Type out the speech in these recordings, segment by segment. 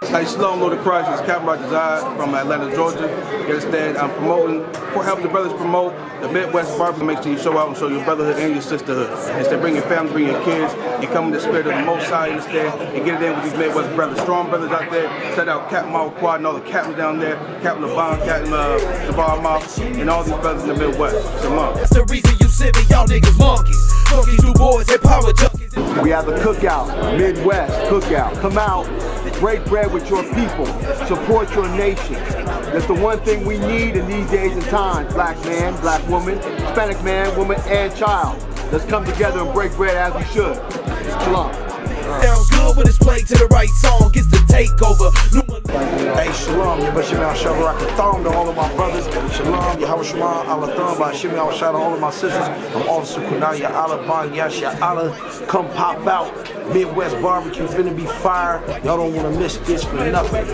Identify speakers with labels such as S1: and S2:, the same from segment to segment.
S1: Hey, Shalom, Lord of Christ. It's Captain Roger Zod from Atlanta, Georgia. You understand? I'm promoting, helping the brothers promote the Midwest barbecue. Make sure you show out and show your brotherhood and your sisterhood. Instead, bring your family, bring your kids, and come in the spirit of the Most High, understand, and get it in with these Midwest brothers. Strong brothers out there. Shout out Captain Mao Quad and all the captains down there, Captain LeBon, Captain Jabbar Moff, and all these brothers in the Midwest. Shalom.
S2: That's the reason you see me, y'all niggas monkeys. Monkeys, new boys, and power junkies.
S3: We have a cookout, Midwest cookout. Come out, break bread with your people, support your nation. That's the one thing we need in these days and times. Black man, black woman, Hispanic man, woman, and child. Let's come together and break bread as we should. Shalom.
S2: Sounds good when it's played to the right song, gets the takeover.
S4: Hey, Shalom, Yabashim Al-Sharakat to all of my brothers. Shalom, Yahawashima Al-Thon, Bashim Al-Shah to all of my sisters. I'm Officer Kunaya Alaban Yasha Allah. Come pop out. Midwest barbecue finna be fire. Y'all don't want to miss this for nothing.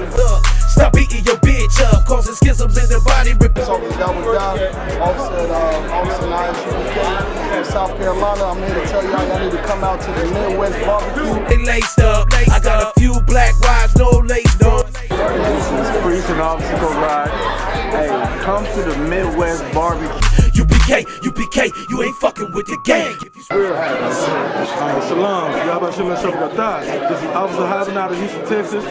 S2: Stop beating your bitch up, causing schisms in the body.
S5: So with WW3, Officer I.S.U.P.K from South Carolina. I'm here to tell y'all need to come out to the Midwest barbecue.
S2: They laced up. I got a few black wives, no laced on.
S3: This is Priest and Obstacle Ride. Hey, come to the Midwest barbecue.
S2: U.P.K, you ain't fucking with the gang.
S1: Shalom, Yabashim Al-Sharakat. This is Officer Hyden out of Houston, Texas.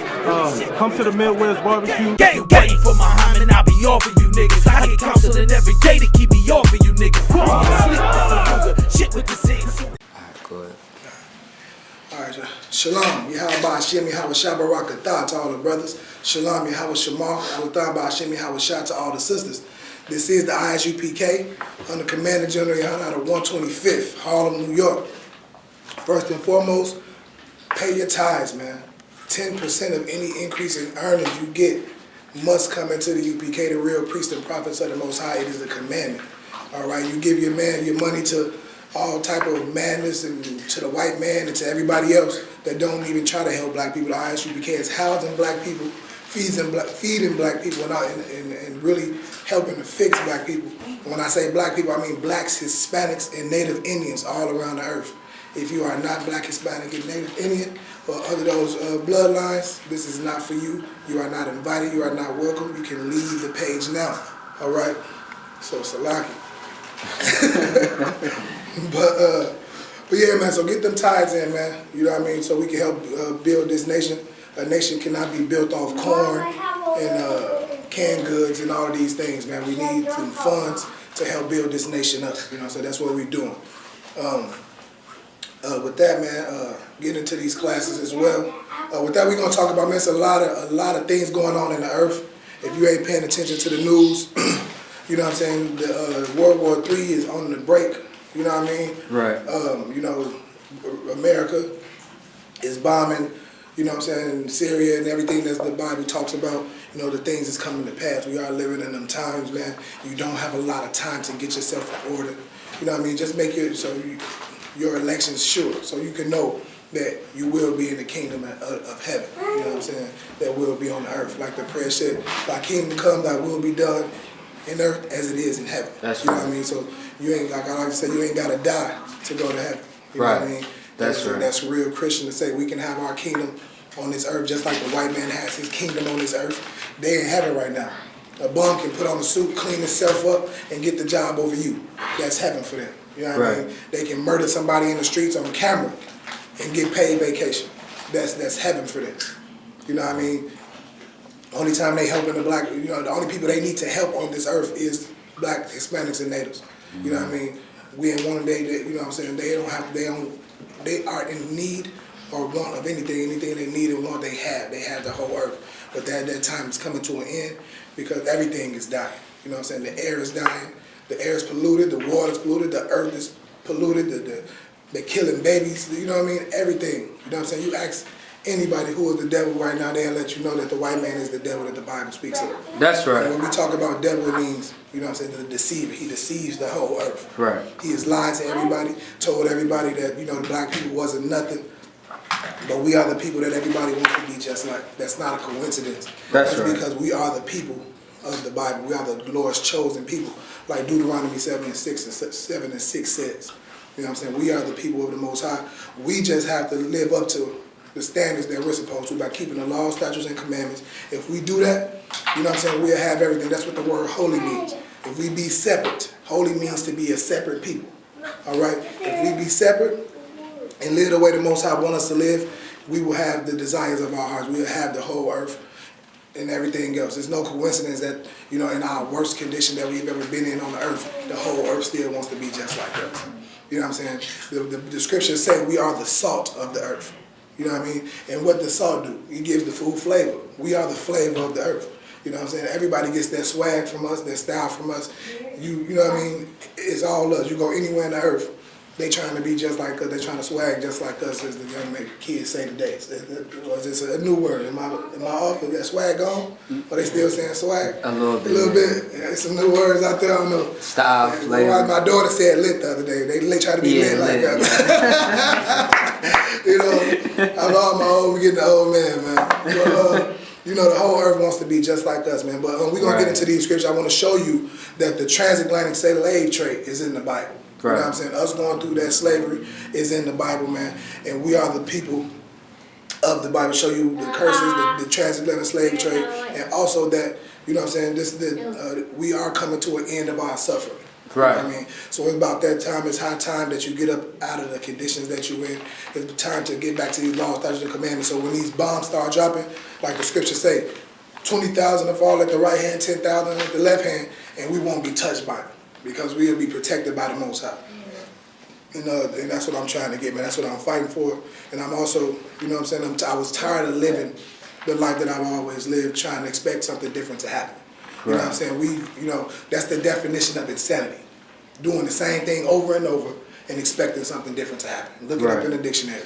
S1: Come to the Midwest barbecue.
S2: Gang for Muhammad and I'll be off of you niggas. I get counseling every day to keep me off of you niggas. Shit with the six.
S5: Alright, Shalom, Yahawashim Al-Sharakat to all the brothers. Shalom, Yahawashima Al-Thon to all the sisters. This is the I.S.U.P.K under Commander General GEN.YAHANNA out of 125th, Harlem, New York. First and foremost, pay your tithes, man. 10% of any increase in earnings you get must come into the U.P.K, the real priests and prophets of the Most High. It is a commandment. All right, you give your money to all type of madness and to the white man and to everybody else that don't even try to help black people. The I.S.U.P.K is housing black people, feeding black people, and really helping to fix black people. When I say black people, I mean blacks, Hispanics, and Native Indians all around the earth. If you are not black, Hispanic, and Native Indian, or other those bloodlines, this is not for you. You are not invited. You are not welcome. You can leave the page now. All right? So, Salaki. But yeah, man, so get them tithes in, man. You know what I mean? So we can help build this nation. A nation cannot be built off corn and canned goods and all of these things, man. We need some funds to help build this nation up. You know, so that's what we're doing. With that, man, get into these classes as well. With that, we're gonna talk about, man, it's a lot of things going on in the earth. If you ain't paying attention to the news, you know what I'm saying? The World War III is on the break. You know what I mean?
S3: Right.
S5: You know, America is bombing. You know what I'm saying, Syria and everything that the Bible talks about, you know, the things that's coming to pass. We are living in them times, man. You don't have a lot of time to get yourself in order. You know what I mean? Just make your elections sure, so you can know that you will be in the kingdom of heaven. You know what I'm saying? That will be on the earth. Like the prayer said, thy kingdom come, thy will be done in earth as it is in heaven.
S3: That's
S5: you know what I mean? So you ain't, like I like to say, you ain't got to die to go to heaven. You know what I mean?
S3: That's right.
S5: That's real Christian to say we can have our kingdom on this earth just like the white man has his kingdom on this earth. They in heaven right now. A bum can put on a suit, clean himself up, and get the job over you. That's heaven for them. You know what I mean? They can murder somebody in the streets on camera and get paid vacation. That's heaven for them. You know what I mean? Only time they helping the black, you know, the only people they need to help on this earth is black, Hispanics, and natives. You know what I mean? We in one day that, you know what I'm saying, they are in need or want of anything they need and want, they have the whole earth. But that time is coming to an end because everything is dying. You know what I'm saying? The air is dying, the air is polluted, the water is polluted, the earth is polluted, they're killing babies, you know what I mean? Everything. You know what I'm saying? You ask anybody who is the devil right now, they'll let you know that the white man is the devil that the Bible speaks of.
S3: That's right.
S5: And when we talk about devil, it means, you know what I'm saying, the deceiver. He deceives the whole earth.
S3: Right.
S5: He has lied to everybody, told everybody that, you know, the black people wasn't nothing. But we are the people that everybody wants to be just like. That's not a coincidence.
S3: That's right.
S5: Because we are the people of the Bible. We are the Lord's chosen people. Like Deuteronomy 7 and 6 says. You know what I'm saying? We are the people of the Most High. We just have to live up to the standards that we're supposed to by keeping the laws, statutes, and commandments. If we do that, you know what I'm saying, we'll have everything. That's what the word holy means. If we be separate, holy means to be a separate people. All right? If we be separate and live the way the Most High wants us to live, we will have the desires of our hearts. We will have the whole earth and everything else. There's no coincidence that, you know, in our worst condition that we've ever been in on the earth, the whole earth still wants to be just like us. You know what I'm saying? The scriptures say we are the salt of the earth. You know what I mean? And what does salt do? It gives the food flavor. We are the flavor of the earth. You know what I'm saying? Everybody gets that swag from us, that style from us. You know what I mean? It's all us. You go anywhere in the earth, they trying to be just like us. They trying to swag just like us, as the young kids say today. It's a new word. In my office, that swag gone? Or they still saying swag?
S6: A little bit.
S5: A little bit. Yeah, there's some new words out there. I don't know.
S6: Style, flavor.
S5: My daughter said lit the other day. They try to be lit like that. You know, I'm all my old, we getting the old man, man. But, you know, the whole earth wants to be just like us, man. But we're going to get into these scriptures. I want to show you that the transatlantic slave trade is in the Bible. You know what I'm saying? Us going through that slavery is in the Bible, man. And we are the people of the Bible. Show you the curses, the transatlantic slave trade, and also that, you know what I'm saying, we are coming to an end of our suffering.
S6: Right.
S5: You know what I mean? So it's about that time. It's high time that you get up out of the conditions that you're in. It's the time to get back to these laws, statutes, and commandments. So when these bombs start dropping, like the scriptures say, 20,000 will fall at the right hand, 10,000 at the left hand, and we won't be touched by them because we'll be protected by the Most High. And that's what I'm trying to get, man. That's what I'm fighting for. And I'm also, you know what I'm saying, I was tired of living the life that I've always lived, trying to expect something different to happen. You know what I'm saying? That's the definition of insanity. Doing the same thing over and over and expecting something different to happen. Look it up in the dictionary.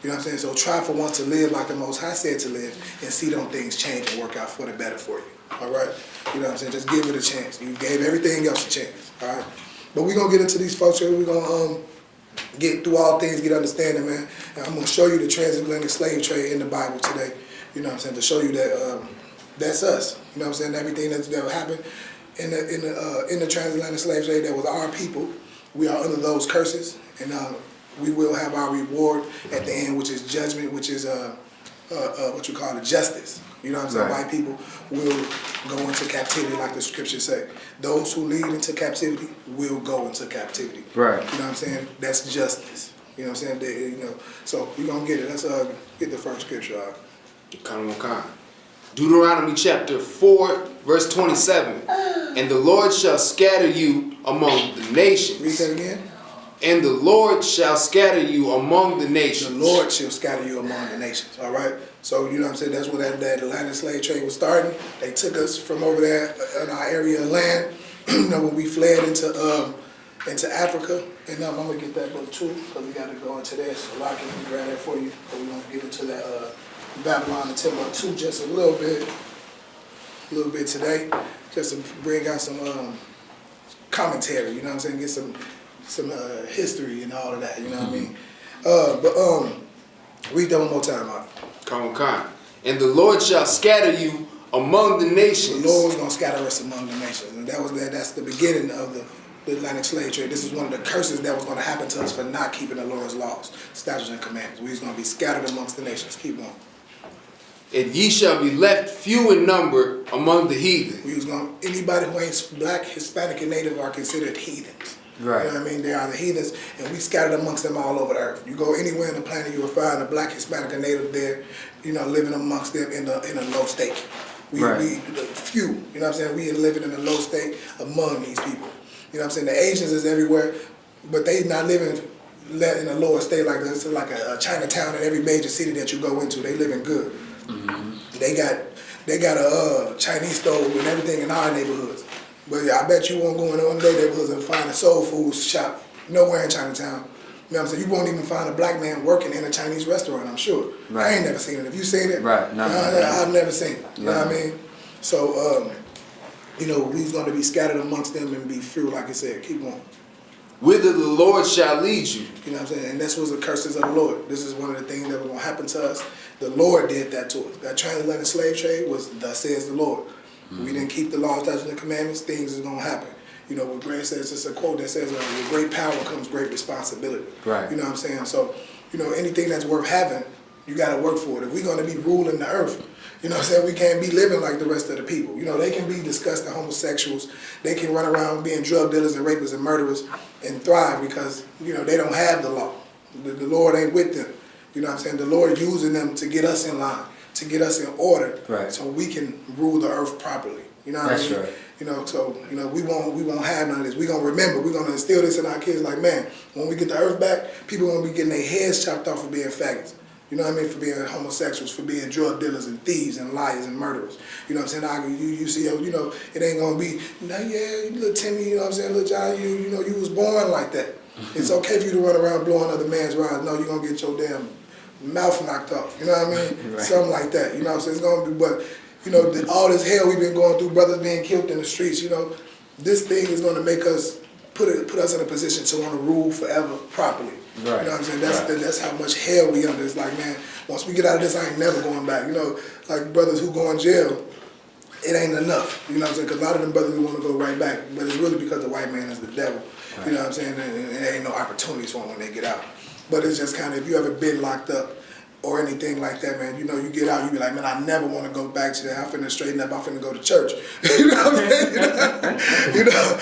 S5: You know what I'm saying? So try for once to live like the Most High said to live and see them things change and work out for the better for you. All right? You know what I'm saying? Just give it a chance. You gave everything else a chance. All right? But we're going to get into these folks here. We're going to get through all things, get understanding, man. And I'm going to show you the transatlantic slave trade in the Bible today. You know what I'm saying? To show you that that's us. You know what I'm saying? Everything that happened in the transatlantic slave trade, that was our people. We are under those curses, and we will have our reward at the end, which is judgment, which is what you call justice. You know what I'm saying? White people will go into captivity, like the scriptures say. Those who lead into captivity will go into captivity. Right. You know what I'm saying? That's justice. You know what I'm saying? So we're gonna get it. Let's get the first scripture out.
S7: Deuteronomy chapter 4, verse 27. And the Lord shall scatter you among the nations.
S5: Read that again.
S7: And the Lord shall scatter you among the nations.
S5: The Lord shall scatter you among the nations. All right? So, you know what I'm saying? That's where that Atlantic slave trade was starting. They took us from over there in our area of land. When we fled into Africa. And I'm going to get that book too, because we got to go into that. So, I can grab that for you. But we're going to get into that Babylon and Timbuktu just a little bit today, just to bring out some commentary, you know what I'm saying, get some history and all of that, you know what I mean. Read that one more time, Mark.
S7: And the Lord shall scatter you among the nations.
S5: The Lord's gonna scatter us among the nations, and that's the beginning of the Atlantic slave trade. This is one of the curses that was going to happen to us for not keeping the Lord's laws, statutes, and commandments. We was going to be scattered amongst the nations. Keep going.
S7: And ye shall be left few in number among the heathen.
S5: Anybody who ain't black, Hispanic, and Native are considered heathens. Right. You know what I mean? They are the heathens, and we scattered amongst them all over the earth. You go anywhere on the planet, you will find a black, Hispanic, and Native there, living amongst them in a low state. We few, you know what I'm saying? We are living in a low state among these people. You know what I'm saying? The Asians is everywhere, but they not living in a lower state like this. It's like a Chinatown in every major city that you go into. They living good. Mm-hmm. They got a Chinese stove and everything in our neighborhoods. But I bet you won't go in one of their neighborhoods and find a soul food shop nowhere in Chinatown. You know what I'm saying? You won't even find a black man working in a Chinese restaurant, I'm sure. Right. I ain't never seen it. Have you seen it? Right. No, I've never seen it. You know what I mean? So, we's going to be scattered amongst them and be few, like I said. Keep going.
S7: Whither the Lord shall lead you.
S5: You know what I'm saying? And this was the curses of the Lord. This is one of the things that was going to happen to us. The Lord did that to us. That transatlantic slave trade was, thus says the Lord. Mm-hmm. We didn't keep the laws, statutes, and commandments, things is going to happen. What Grant says, it's a quote that says, with great power comes great responsibility. Right. You know what I'm saying? So, anything that's worth having, You got to work for it. If we're going to be ruling the earth, you know what I'm saying, we can't be living like the rest of the people. You know, they can be disgusting homosexuals. They can run around being drug dealers and rapists and murderers and thrive because, you know, they don't have the law. The Lord ain't with them. You know what I'm saying? The Lord using them to get us in line, to get us in order, so we can rule the earth properly. You know what I mean?
S6: That's right.
S5: You know, so, you know, we won't have none of this. We're going to remember, we're going to instill this in our kids like, man, when we get the earth back, people are going to be getting their heads chopped off for being faggots. You know what I mean? For being homosexuals, for being drug dealers and thieves and liars and murderers. You know what I'm saying? You see, you know, it ain't going to be, yeah, you little Timmy, you know what I'm saying? Little John, you know, you was born like that. It's okay for you to run around blowing other man's rides. No, you're going to get your damn mouth knocked off. You know what I mean? Something like that. You know what I'm saying? It's going to be, but, you know, all this hell we've been going through, brothers being killed in the streets, you know, this thing is going to make us, put us in a position to want to rule forever properly. You know what I'm saying? That's how much hell we under. It's like, man, once we get out of this, I ain't never going back. You know, like brothers who go in jail, it ain't enough. You know what I'm saying? Because a lot of them brothers want to go right back, but it's really because the white man is the devil. You know what I'm saying? And there ain't no opportunities for them when they get out. But it's just kind of, if you ever been locked up or anything like that, man, you know, you get out, you be like, man, I never want to go back to that. I'm finna straighten up. I'm finna go to church. You know what I'm saying? You know,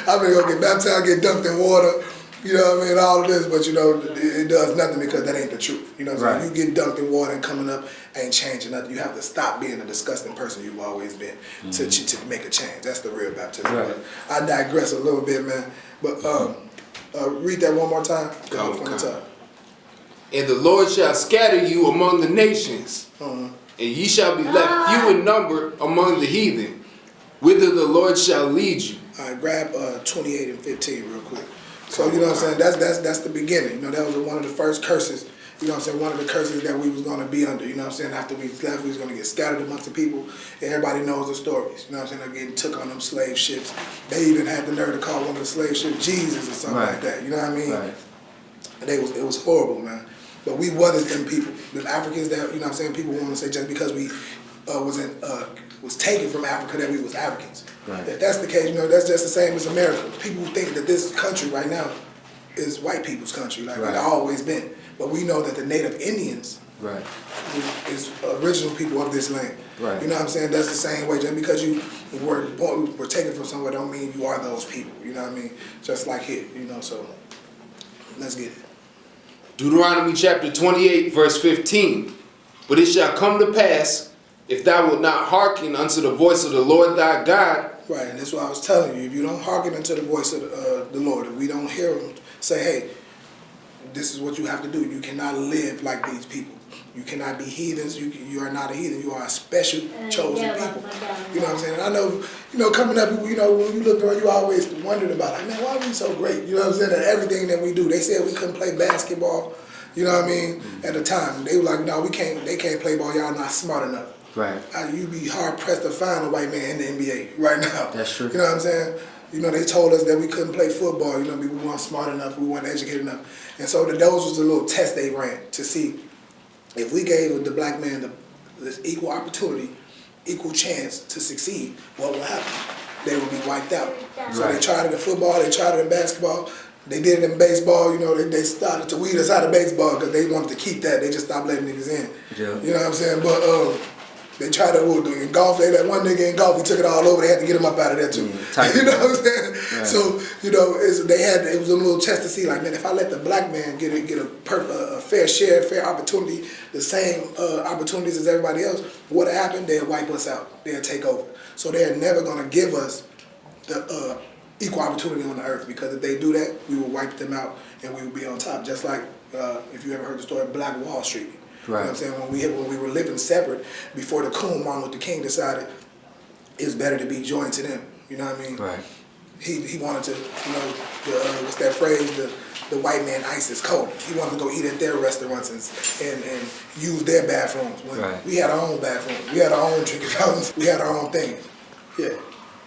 S5: I'm finna go get baptized, get dunked in water. You know what I mean? All of this, but you know, it does nothing because that ain't the truth. You know what I'm saying? You get dunked in water and coming up ain't changing nothing. You have to stop being a disgusting person you've always been to make a change. That's the real baptism. But I digress a little bit, man. But read that one more time.
S7: And the Lord shall scatter you among the nations, and ye shall be left few in number among the heathen, whither the Lord shall lead you.
S5: All right, grab 28 and 15 real quick. So, you know what I'm saying, that's the beginning. You know, that was one of the first curses, you know what I'm saying, one of the curses that we was going to be under, you know what I'm saying, after we left, we was going to get scattered amongst the people, and everybody knows the stories, you know what I'm saying, they're getting took on them slave ships. They even had the nerve to call one of the slave ships Jesus or something like that, you know what I mean? And it was horrible, man. But we wasn't them people, the Africans that, you know what I'm saying, people want to say just because we was taken from Africa that we was Africans. If that's the case, you know, that's just the same as America. People think that this country right now is white people's country, like it's always been. But we know that the Native Indians is original people of this land. You know what I'm saying? That's the same way. Just because you were taken from somewhere don't mean you are those people. You know what I mean? Just like here, you know, so let's get it.
S7: Deuteronomy chapter 28, verse 15. But it shall come to pass, if thou wilt not hearken unto the voice of the Lord thy God.
S5: Right, and that's what I was telling you. If you don't hearken unto the voice of the Lord, if we don't hear him say, hey, this is what you have to do. You cannot live like these people. You cannot be heathens. You are not a heathen. You are a special chosen people. You know what I'm saying? And I know, you know, coming up, you know, when you look around, you always wondered about, like, man, why are we so great? You know what I'm saying? That everything that we do. They said we couldn't play basketball. You know what I mean? At the time, they were like, no, we can't. They can't play ball. Y'all not smart enough. You'd be hard pressed to find a white man in the NBA right now.
S6: That's true.
S5: You know what I'm saying? You know, they told us that we couldn't play football. You know, we weren't smart enough. We weren't educated enough. And so those was the little test they ran to see if we gave the black man this equal opportunity, equal chance to succeed, what would happen? They would be wiped out. So they tried it in football. They tried it in basketball. They did it in baseball. You know, they started to weed us out of baseball because they wanted to keep that. They just stopped letting niggas in. You know what I'm saying? But they tried to in golf. They let one nigga in golf. He took it all over. They had to get him up out of there too. You know what I'm saying? So you know, it was a little test to see, like, man, if I let the black man get a fair share, fair opportunity, the same opportunities as everybody else, what'll happen? They'll wipe us out. They'll take over. So they're never gonna give us the equal opportunity on the earth, because if they do that, we will wipe them out and we will be on top. Just like if you ever heard the story of Black Wall Street. You know what I'm saying? When we were living separate, before the Coon, Martin Luther King decided it's better to be joined to them. You know what I mean? He wanted to, you know, what's that phrase? The white man ISIS code. He wanted to go eat at their restaurants and use their bathrooms. When we had our own bathrooms. We had our own drinking fountains. We had our own things.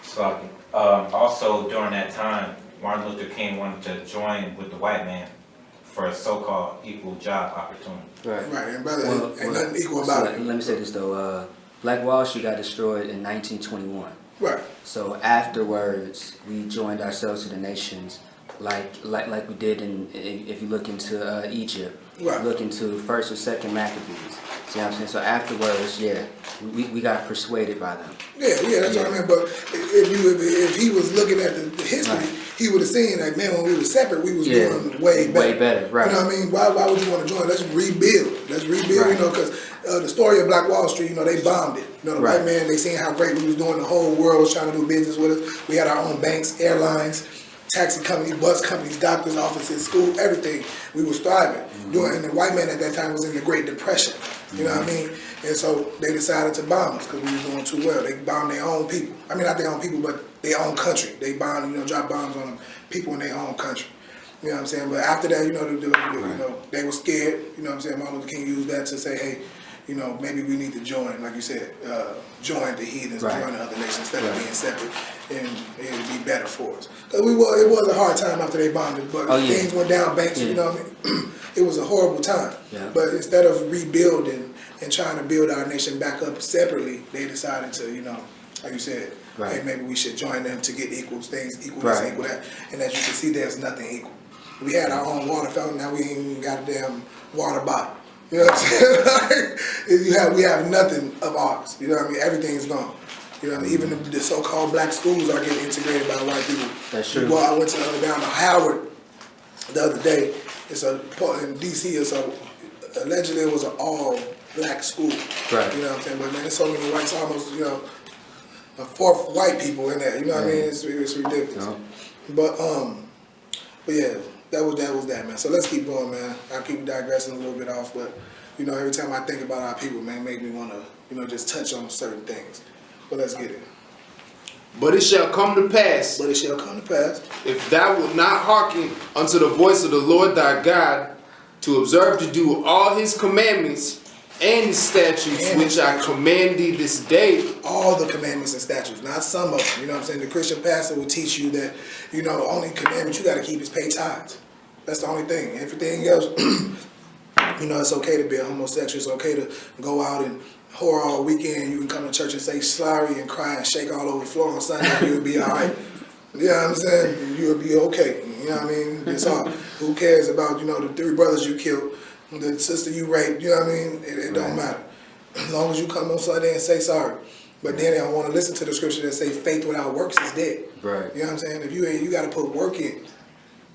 S8: So, also during that time, Martin Luther King wanted to join with the white man for a so-called equal job opportunity.
S5: And brother, ain't nothing equal about it.
S6: Let me say this though, Black Wall Street got destroyed in 1921. So afterwards, we joined ourselves to the nations, like we did if you look into Egypt. look into 1st or 2nd Maccabees. See what I'm saying? So afterwards, yeah, we got persuaded by them.
S5: Yeah, that's what I mean. But if he was looking at the history, he would have seen like, man, when we were separate, we was doing way better.
S6: Way better, right?
S5: You know what I mean? Why would you want to join? Let's rebuild. Let's rebuild. Right. You know, because the story of Black Wall Street, you know, they bombed it. You know, the white man, they seen how great we was doing. The whole world was trying to do business with us. We had our own banks, airlines, taxi companies, bus companies, doctors' offices, school, everything. We was thriving. And the white man at that time was in the Great Depression. You know what I mean? And so they decided to bomb us because we was doing too well. They bombed their own people. I mean, not their own people, but their own country. They bombed, drop bombs on people in their own country. You know what I'm saying? But after that, you know, they were scared. You know what I'm saying? Martin Luther King used that to say, hey, you know, maybe we need to join, like you said, join the heathens, join the other nations instead of being separate, and it would be better for us. Because it was a hard time after they bombed it, but things went down, banks, you know what I mean? It was a horrible time. Yeah. But instead of rebuilding and trying to build our nation back up separately, they decided to, you know, like you said, hey, maybe we should join them to get equal things, equal this, equal that. And as you can see, there's nothing equal. We had our own water fountain, now we ain't even got a damn water bottle. You know what I'm saying? We have nothing of ours. You know what I mean? Everything's gone. You know what I mean? Even the so-called black schools are getting integrated by white people.
S6: That's true.
S5: Well, I went down to Howard the other day. It's in D.C. Allegedly it was an all-black school. Right. You know what I'm saying? But man, there's so many whites, almost, you know, a fourth white people in there. You know what I mean? It's ridiculous. But yeah. That was that, man. So let's keep going, man. I'll keep digressing a little bit off, but, you know, every time I think about our people, man, it make me want to, you know, just touch on certain things. But let's get it.
S7: But it shall come to pass.
S5: But it shall come to pass.
S7: If thou wilt not hearken unto the voice of the Lord thy God, to observe to do all his commandments and his statutes, which I command thee this day.
S5: All the commandments and statutes, not some of them. You know what I'm saying? The Christian pastor will teach you that, you know, the only commandment you got to keep is pay tithes. That's the only thing. Everything else, you know, it's okay to be a homosexual. It's okay to go out and whore all weekend. You can come to church and say sorry and cry and shake all over the floor on Sunday and you'll be all right. You know what I'm saying? You'll be okay. You know what I mean? It's all. Who cares about, you know, the 3 brothers you killed, the sister you raped? You know what I mean? It don't matter. As long as you come on Sunday and say sorry. But then I want to listen to the scripture that say faith without works is dead. Right. You know what I'm saying? If you got to put work in.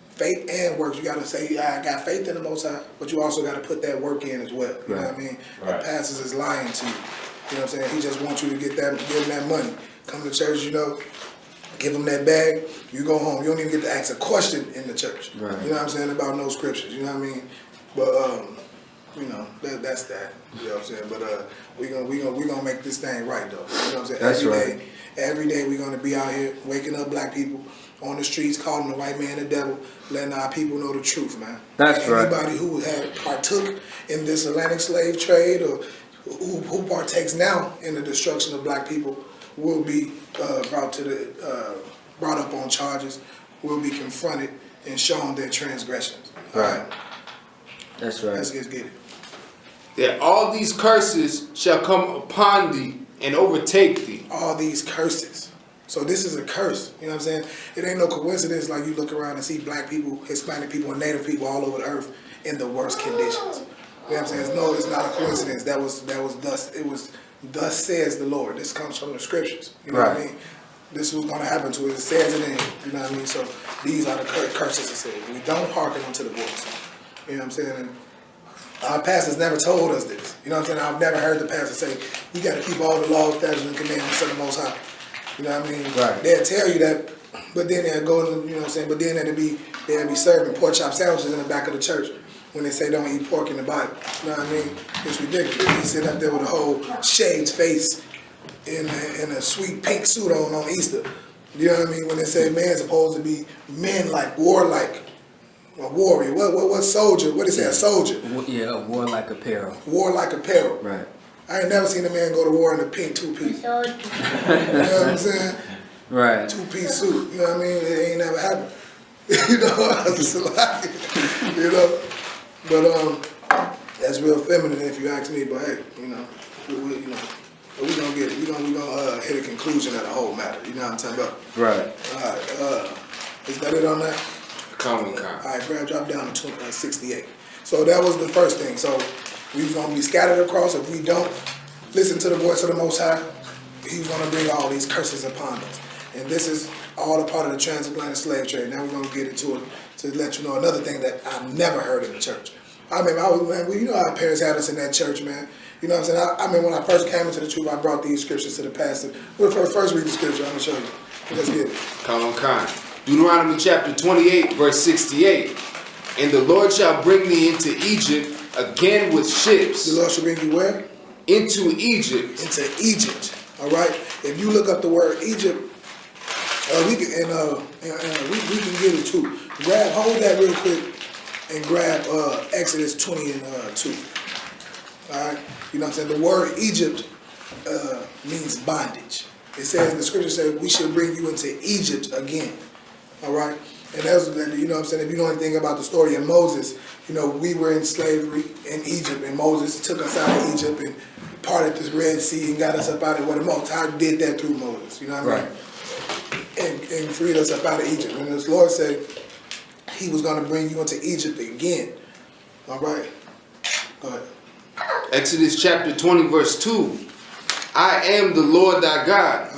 S5: Faith and works. You got to say, I got faith in the Most High, but you also got to put that work in as well. You know what I mean? The pastor is lying to you. You know what I'm saying? He just wants you to give him that money. Come to church, you know, give him that bag, you go home. You don't even get to ask a question in the church. Right. You know what I'm saying? About no scriptures. You know what I mean? But, you know, that's that. You know what I'm saying? But we gonna make this thing right, though. You know what I'm saying? That's every day we're going to be out here waking up black people on the streets, calling the white man the devil, letting our people know the truth, man. That's right. Anybody who had partook in this Atlantic slave trade or who partakes now in the destruction of black people will be brought up on charges, will be confronted and shown their transgressions. Right. That's right. Let's get it.
S7: That all these curses shall come upon thee and overtake thee.
S5: All these curses. So this is a curse, you know what I'm saying? It ain't no coincidence like you look around and see black people, Hispanic people, and Native people all over the earth in the worst conditions. You know what I'm saying? No, it's not a coincidence. That was thus says the Lord. This comes from the scriptures. You know what I mean? This was going to happen to us. It says it in here. You know what I mean? So these are the curses it says. We don't hearken unto the voice. You know what I'm saying? And our pastors never told us this. You know what I'm saying? I've never heard the pastor say, you got to keep all the laws, statutes, and commandments of the Most High. You know what I mean? Right. They'll tell you that, but then they'll go, you know what I'm saying? But then they'll be serving pork chop sandwiches in the back of the church when they say don't eat pork in the Bible. You know what I mean? It's ridiculous. He sit up there with a whole shaved face in a sweet pink suit on Easter. You know what I mean? When they say man's supposed to be men like, warlike. A warrior. What soldier? What is that? A soldier?
S6: Yeah, warlike apparel.
S5: Warlike apparel. Right. I ain't never seen a man go to war in a pink two-piece. You know what I'm saying? Right. Two-piece suit. You know what I mean? It ain't never happened. You know, it's a lot. You know, but that's real feminine if you ask me. But hey, you know, we gonna get it. We gonna hit a conclusion of the whole matter. You know what I'm talking about? Right. All right. Is that it on that? All right, drop down to 68. So that was the first thing. So we was going to be scattered across. If we don't listen to the voice of the Most High, He was going to bring all these curses upon us. And this is all a part of the transatlantic slave trade. Now we're going to get into it to let you know another thing that I never heard in the church. I mean, you know how our parents had us in that church, man. You know what I'm saying? I mean, when I first came into the truth, I brought these scriptures to the pastor. We'll first read the scripture. I'm going to show you. Let's get it.
S7: Come on, Khan. Deuteronomy chapter 28, verse 68. And the Lord shall bring thee into Egypt again with ships.
S5: The Lord shall bring you where?
S7: Into Egypt.
S5: Into Egypt. All right? If you look up the word Egypt, we can get it too. Hold that real quick and grab Exodus 20 and 2. All right? You know what I'm saying? The word Egypt means bondage. It says, the scripture says, we shall bring you into Egypt again. All right? And that's, you know what I'm saying, if you know anything about the story of Moses, you know, we were in slavery in Egypt, and Moses took us out of Egypt and parted the Red Sea and got us up out of where the Most High did that through Moses, you know what I mean? And freed us up out of Egypt. And the Lord said He was going to bring you into Egypt again. All right? Go ahead.
S7: Exodus chapter 20, verse 2. I am the Lord thy God,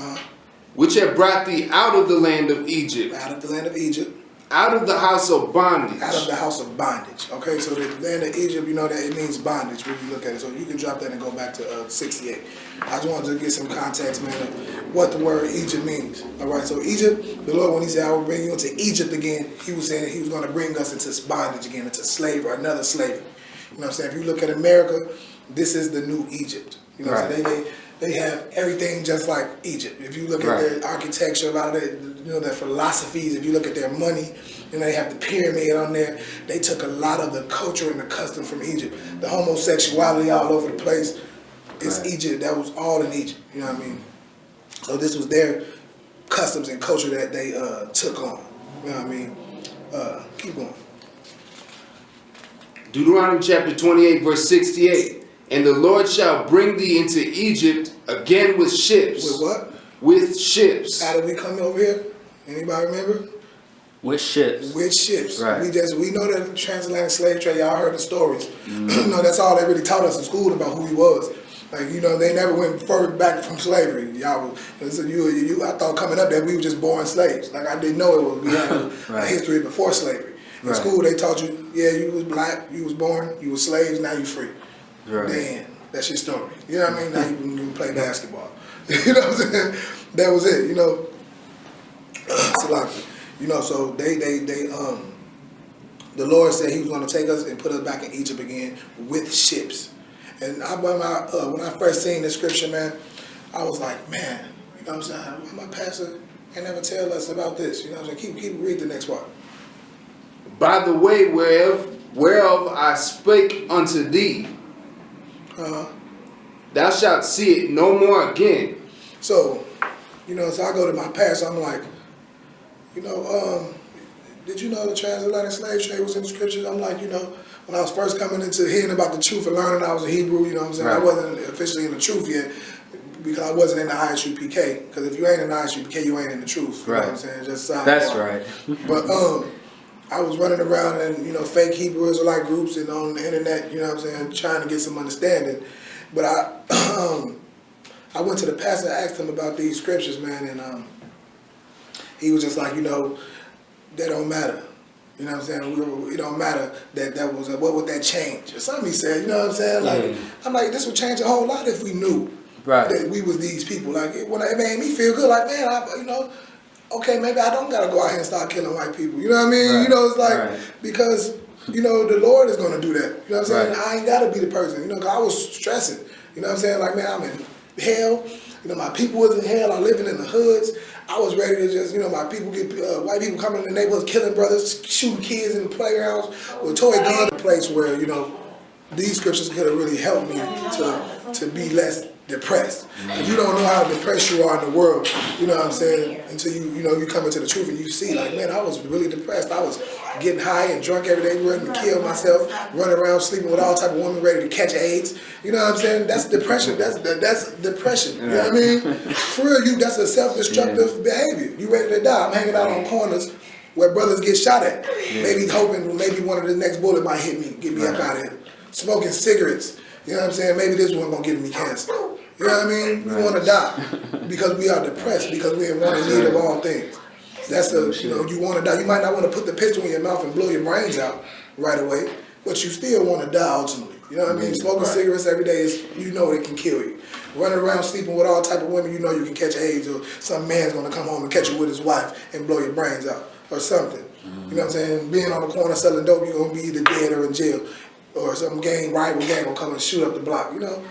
S7: which have brought thee out of the land of Egypt.
S5: Out of the land of Egypt.
S7: Out of the house of bondage.
S5: Out of the house of bondage. Okay, so the land of Egypt, you know that it means bondage when you look at it. So you can drop that and go back to 68. I just wanted to get some context, man, of what the word Egypt means. All right, so Egypt, the Lord, when He said, I will bring you into Egypt again, He was saying He was going to bring us into bondage again, into slavery, another slavery. You know what I'm saying? If you look at America, this is the new Egypt. You know what I'm saying? They have everything just like Egypt. If you look at their architecture, a lot of their, you know, their philosophies, if you look at their money, you know, they have the pyramid on there. They took a lot of the culture and the custom from Egypt. The homosexuality all over the place, it's Egypt. That was all in Egypt. You know what I mean? So this was their customs and culture that they took on. You know what I mean? Keep going.
S7: Deuteronomy chapter 28, verse 68. And the Lord shall bring thee into Egypt again with ships.
S5: With what?
S7: With ships.
S5: How did we come over here? Anybody remember?
S6: With ships.
S5: With ships.
S6: Right.
S5: We know the transatlantic slave trade. Y'all heard the stories. You know, that's all they really taught us in school about who he was. Like, you know, they never went further back from slavery. Y'all, I thought coming up that we were just born slaves. Like, I didn't know it was. We had a history before slavery. In school, they taught you, yeah, you was black, you was born, you were slaves, now you free. Then that's your story. You know what I mean? Now you can play basketball. You know what I'm saying? That was it. You know, you know. So the Lord said He was going to take us and put us back in Egypt again with ships. And when I first seen this scripture, man, I was like, man, you know what I'm saying? Why my pastor can never tell us about this? You know what I'm saying? Keep read the next part.
S7: By the way whereof I spake unto thee, thou shalt see it no more again.
S5: So, you know, so I go to my pastor, I'm like, you know, did you know the transatlantic slave trade was in the scriptures? I'm like, you know, when I was first coming into hearing about the truth and learning I was a Hebrew, you know what I'm saying? I wasn't officially in the truth yet because I wasn't in the I.S.U.P.K. Because if you ain't in the I.S.U.P.K, you ain't in the truth. You know what I'm saying? Just sound hard. But I was running around in, you know, fake Hebrew Israelite groups and on the internet, you know what I'm saying, trying to get some understanding. But I went to the pastor and asked him about these scriptures, man, and he was just like, you know, they don't matter. You know what I'm saying? It don't matter that was, what would that change? Or something he said, you know what I'm saying? Like, I'm like, this would change a whole lot if we knew that we was these people. Like, it made me feel good. Like, man, you know, okay, maybe I don't got to go out here and start killing white people. You know what I mean? You know, it's like, because, you know, the Lord is going to do that. You know what I'm saying? I ain't got to be the person. You know, because I was stressing. You know what I'm saying? Like, man, I'm in hell. You know, my people was in hell. I'm living in the hoods. I was ready to just, you know, my people get, white people coming in the neighborhoods, killing brothers, shooting kids in the playgrounds with toy guns. A place where, you know, these scriptures could have really helped me to be less depressed. If you don't know how depressed you are in the world, you know what I'm saying, until you come into the truth and you see, like, man, I was really depressed. I was getting high and drunk every day, running to kill myself, running around sleeping with all type of women ready to catch AIDS. You know what I'm saying? That's depression. That's depression. You know what I mean? For real, that's a self-destructive behavior. You ready to die. I'm hanging out on corners where brothers get shot at. Maybe hoping maybe one of the next bullet might hit me, get me up out of here. Smoking cigarettes, you know what I'm saying? Maybe this one gonna give me cancer. You know what I mean? We want to die because we are depressed, because we want in need of all things. That's you want to die. You might not want to put the pistol in your mouth and blow your brains out right away, but you still want to die ultimately. You know what I mean? Smoking cigarettes every day is, you know, it can kill you. Running around sleeping with all type of women, you know you can catch AIDS, or some man's gonna come home and catch you with his wife and blow your brains out or something. You know what I'm saying? Being on the corner selling dope, you're gonna be either dead or in jail, or some rival gang will come and shoot up the block. You know.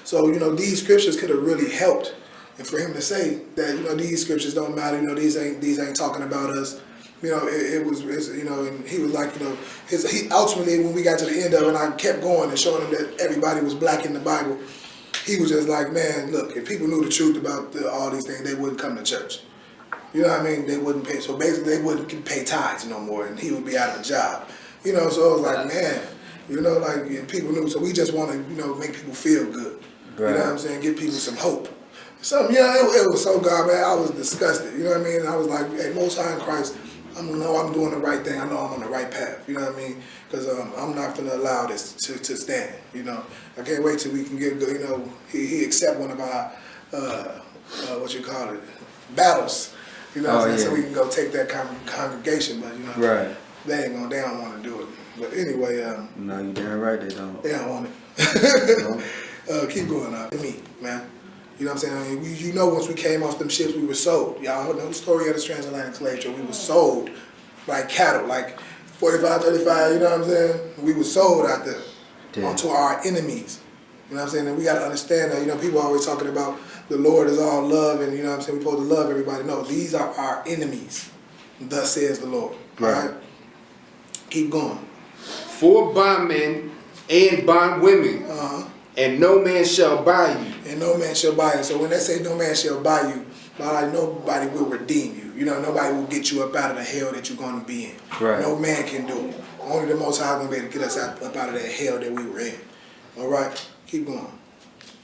S5: So you know these scriptures could have really helped, and for him to say that these scriptures don't matter. You know these ain't talking about us. You know, it's and he was like, he ultimately, when we got to the end of it, and I kept going and showing him that everybody was black in the Bible, he was just like, man, look, if people knew the truth about all these things, they wouldn't come to church. You know what I mean? They wouldn't pay, so basically they wouldn't pay tithes no more, and he would be out of a job. You know, so I was like, man, like people knew, so we just want to, make people feel good. Right. You know what I'm saying? Give people some hope. Something, it was so God, man, I was disgusted. You know what I mean? I was like, hey, Most High in Christ, I know I'm doing the right thing. I know I'm on the right path. You know what I mean? Because I'm not going to allow this to stand. I can't wait till we can get. He accept one of our battles. So we can go take that congregation. But
S6: right.
S5: They don't want to do it. But anyway,
S6: no, you damn right they don't.
S5: They don't want it. Keep going on. Me, man. You know what I'm saying? Once we came off them ships, we were sold. Y'all know the story of the transatlantic slave trade. We were sold like cattle, like 45, 35, you know what I'm saying? We were sold out there onto our enemies. You know what I'm saying? And we got to understand that, people always talking about the Lord is all love and, we're supposed to love everybody. No, these are our enemies. Thus says the Lord. Right. All right? Keep going.
S7: For bondmen and bondwomen. And no man shall buy you.
S5: And no man shall buy you. So when they say no man shall buy you, nobody will redeem you. Nobody will get you up out of the hell that you're going to be in. Right. No man can do it. Only the Most High is going to be able to get us up out of that hell that we were in. All right? Keep going.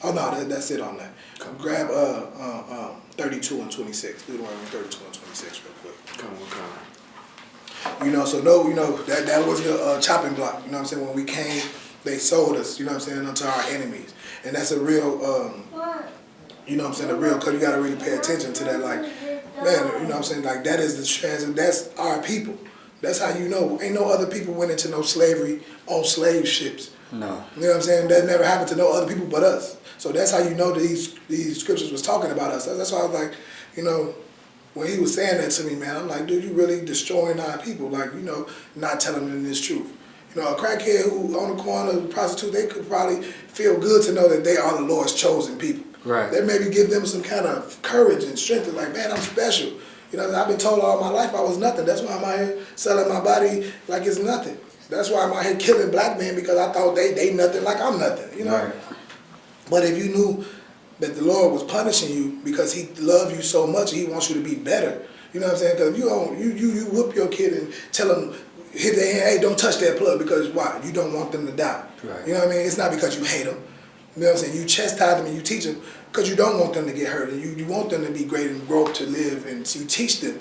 S5: Oh, no, that's it on that. Grab 32 and 26. Deuteronomy 32 and 26 real quick.
S7: Come on.
S5: So that was the chopping block. You know what I'm saying? When we came, they sold us, unto our enemies. And that's a real, a real, because you got to really pay attention to that. Like, man, like that is the transit, that's our people. That's how ain't no other people went into no slavery on slave ships.
S6: No.
S5: You know what I'm saying? That never happened to no other people but us. So that's how these scriptures was talking about us. That's why I was like, when he was saying that to me, man, I'm like, dude, you really destroying our people. Like, not telling them this truth. A crackhead who on the corner, a prostitute, they could probably feel good to know that they are the Lord's chosen people.
S6: Right.
S5: That maybe give them some kind of courage and strength. And like, man, I'm special. I've been told all my life I was nothing. That's why I'm out here selling my body like it's nothing. That's why I'm out here killing black men, because I thought they nothing like I'm nothing. Right. But if you knew that the Lord was punishing you because He loved you so much, He wants you to be better. You know what I'm saying? Because if you whoop your kid and tell them, hit their hand, hey, don't touch that plug, because why? You don't want them to die. Right. You know what I mean? It's not because you hate them. You know what I'm saying? You chastise them and you teach them because you don't want them to get hurt, and you want them to be great and grow up to live, and you teach them.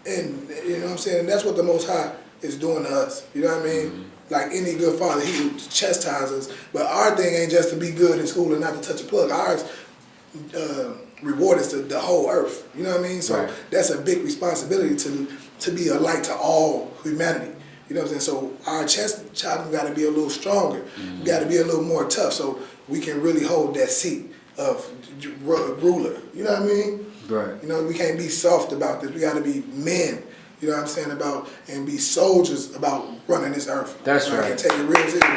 S5: And you know what I'm saying? And that's what the Most High is doing to us. You know what I mean? Mm-hmm. Like any good father, He will chastise us. But our thing ain't just to be good in school and not to touch a plug. Ours reward is to the whole earth. You know what I mean? So that's a big responsibility to be a light to all humanity. You know what I'm saying? So our chastisement got to be a little stronger. Mm-hmm. We got to be a little more tough so we can really hold that seat of ruler. You know what I mean? Right. We can't be soft about this. We got to be men. You know what I'm saying? And be soldiers about running this earth.
S6: That's right.
S5: I can take it real serious. We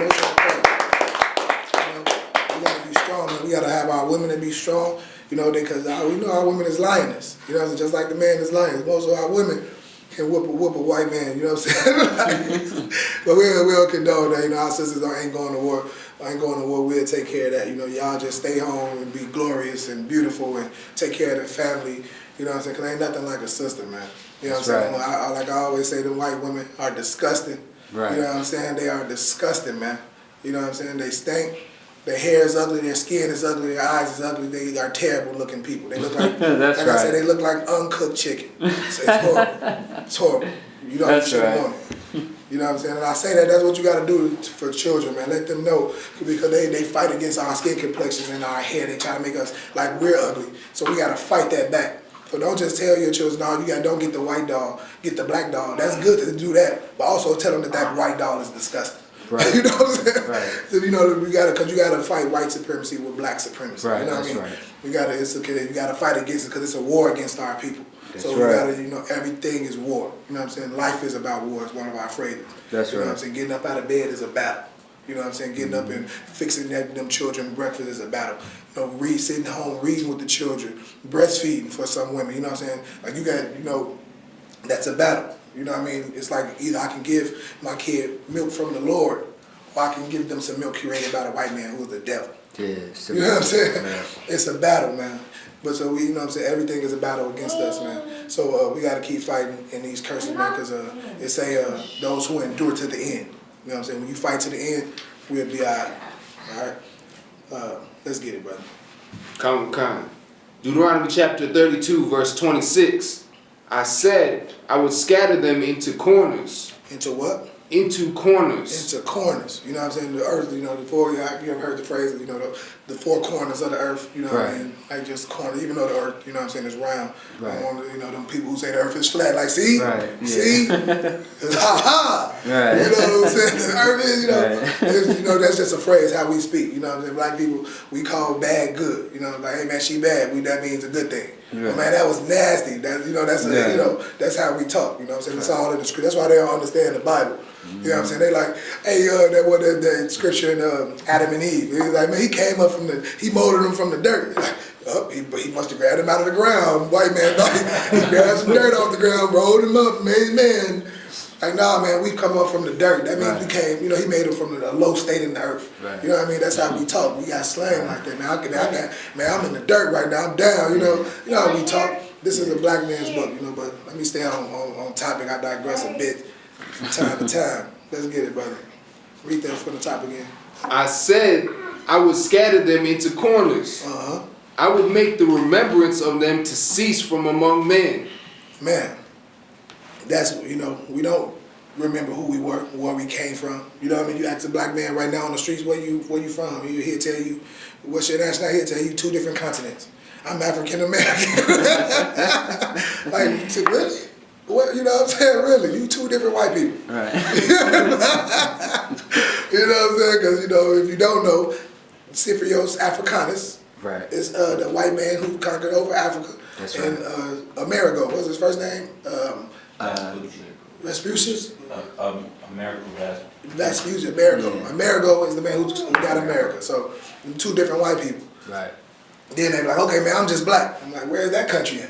S5: got to be strong. Man. We got to have our women to be strong. Because we know our women is lioness. Just like the man is lioness. Most of our women can whoop a white man, you know what I'm saying? But we don't condone that. Our sisters ain't going to war. We'll take care of that. Y'all just stay home and be glorious and beautiful and take care of the family. You know what I'm saying? Because ain't nothing like a sister, man. You know what I'm saying? Like I always say, them white women are disgusting. Right. You know what I'm saying? They are disgusting, man. You know what I'm saying? They stink. Their hair is ugly, their skin is ugly, their eyes is ugly. They are terrible looking people. They look like,
S6: That's
S5: like
S6: right.
S5: I said, they look like uncooked chicken. It's horrible. It's horrible. You don't
S6: That's
S5: shit
S6: right.
S5: on it. You know what I'm saying? And I say that's what you got to do for children, man. Let them know, because they fight against our skin complexion and our hair. They try to make us like we're ugly. So we got to fight that back. So don't just tell your children, no, don't get the white dog, get the black dog. That's good to do that, but also tell them that white dog is disgusting.
S6: Right.
S5: You know what I'm saying?
S6: Right.
S5: So, you know, because you gotta fight white supremacy with black supremacy.
S6: Right.
S5: You know what I mean?
S6: Right.
S5: You gotta fight against it because it's a war against our people.
S6: That's
S5: so
S6: right.
S5: we gotta, everything is war. You know what I'm saying? Life is about war. Is one of our phrases.
S6: That's
S5: You know
S6: right.
S5: what I'm saying? Getting up out of bed is a battle. You know what I'm saying? Getting up and fixing them children breakfast is a battle. You know, sitting home reading with the children, breastfeeding for some women. You know what I'm saying? Like you got, that's a battle. You know what I mean? It's like either I can give my kid milk from the Lord, or I can give them some milk curated by the white man who's the devil.
S6: Yeah,
S5: you know what I'm saying? It's a battle, man. But so you know what I'm saying? Everything is a battle against us, man. So we got to keep fighting in these curses, man, because it say those who endure to the end. You know what I'm saying? When you fight to the end, we'll be all right. All right? Let's get it, brother.
S7: Come. Deuteronomy chapter 32, verse 26. I said I would scatter them into corners.
S5: Into what?
S7: Into corners.
S5: Into corners. You know what I'm saying? The earth, the four, you ever heard the phrase, the four corners of the earth, you know what I mean? Like just corners, even though the earth, you know what I'm saying, is round.
S6: Right.
S5: Them people who say the earth is flat, like, see?
S6: Right. Yeah.
S5: See? Ha-ha!
S6: Right.
S5: You know what I'm saying? The earth is,
S6: Right.
S5: that's just a phrase, how we speak. You know what I'm saying? Black people, we call bad good. You know, like, hey, man, she bad. That means a good thing.
S6: Right.
S5: Oh, man, that was nasty. That's how we talk. You know what I'm saying? It's all in the script. That's why they don't understand the Bible. You know what I'm saying? They like, hey, that scripture in Adam and Eve. He's like, man, he molded them from the dirt. Like, he must have grabbed him out of the ground. White man thought he grabbed some dirt off the ground, rolled him up, made man. Like, nah, man, we come up from the dirt. That means we came, he made them from the low state in the earth. Right. You know what I mean? That's how we talk. We got slang like that, man. I'm in the dirt right now. I'm down, you know how we talk. This is a black man's book, but let me stay on topic. I digress a bit from time to time. Let's get it, brother. Read that from the top again.
S7: I said I would scatter them into corners.
S5: Uh-huh.
S7: I would make the remembrance of them to cease from among men.
S5: Man, that's, we don't remember who we were, where we came from. You know what I mean? You ask a black man right now on the streets, where you from? He'll tell you, what's your nationality? He'll tell you 2 different continents. I'm African American. Like, really? What, you know what I'm saying? Really, you 2 different white people.
S6: Right.
S5: You know what I'm saying? Because, if you don't know, Cyprios Africanus is the white man who conquered over Africa. That's right. And Amerigo, what's his first name? Vespucius? Vespucius, Amerigo. Yeah. Amerigo is the man who got America. So, 2 different white people. Right. Then they're like, okay, man, I'm just black. I'm like, where's that country at?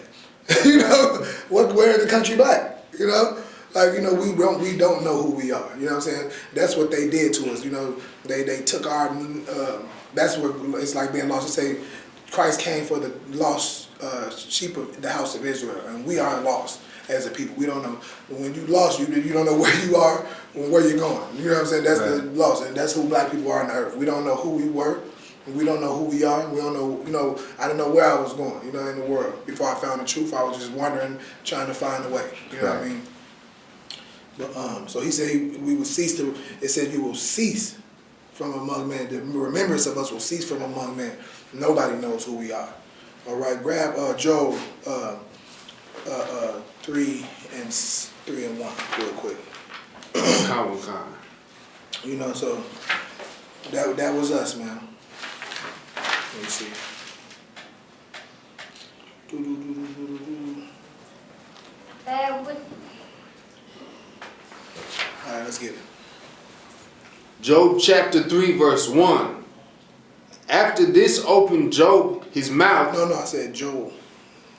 S5: Where is the country black? Like, we don't know who we are. You know what I'm saying? That's what they did to us. They took our, that's what it's like being lost. You say Christ came for the lost sheep of the house of Israel, and we are lost as a people. We don't know. When you lost, you don't know where you are and where you're going. You know what I'm saying? That's the lost, and that's who black people are on the earth. We don't know who we were. We don't know who we are. We don't know, I didn't know where I was going, in the world. Before I found the truth, I was just wandering, trying to find a way. You know what I mean? But, so he said we would cease to, it said you will cease from among men. The remembrance of us will cease from among men. Nobody knows who we are. All right, grab Job 3 and 1 real quick. So that was us, man. Let me see. All right, let's get it.
S7: Job chapter 3, verse 1. After this opened Job his mouth.
S5: No, I said Joel.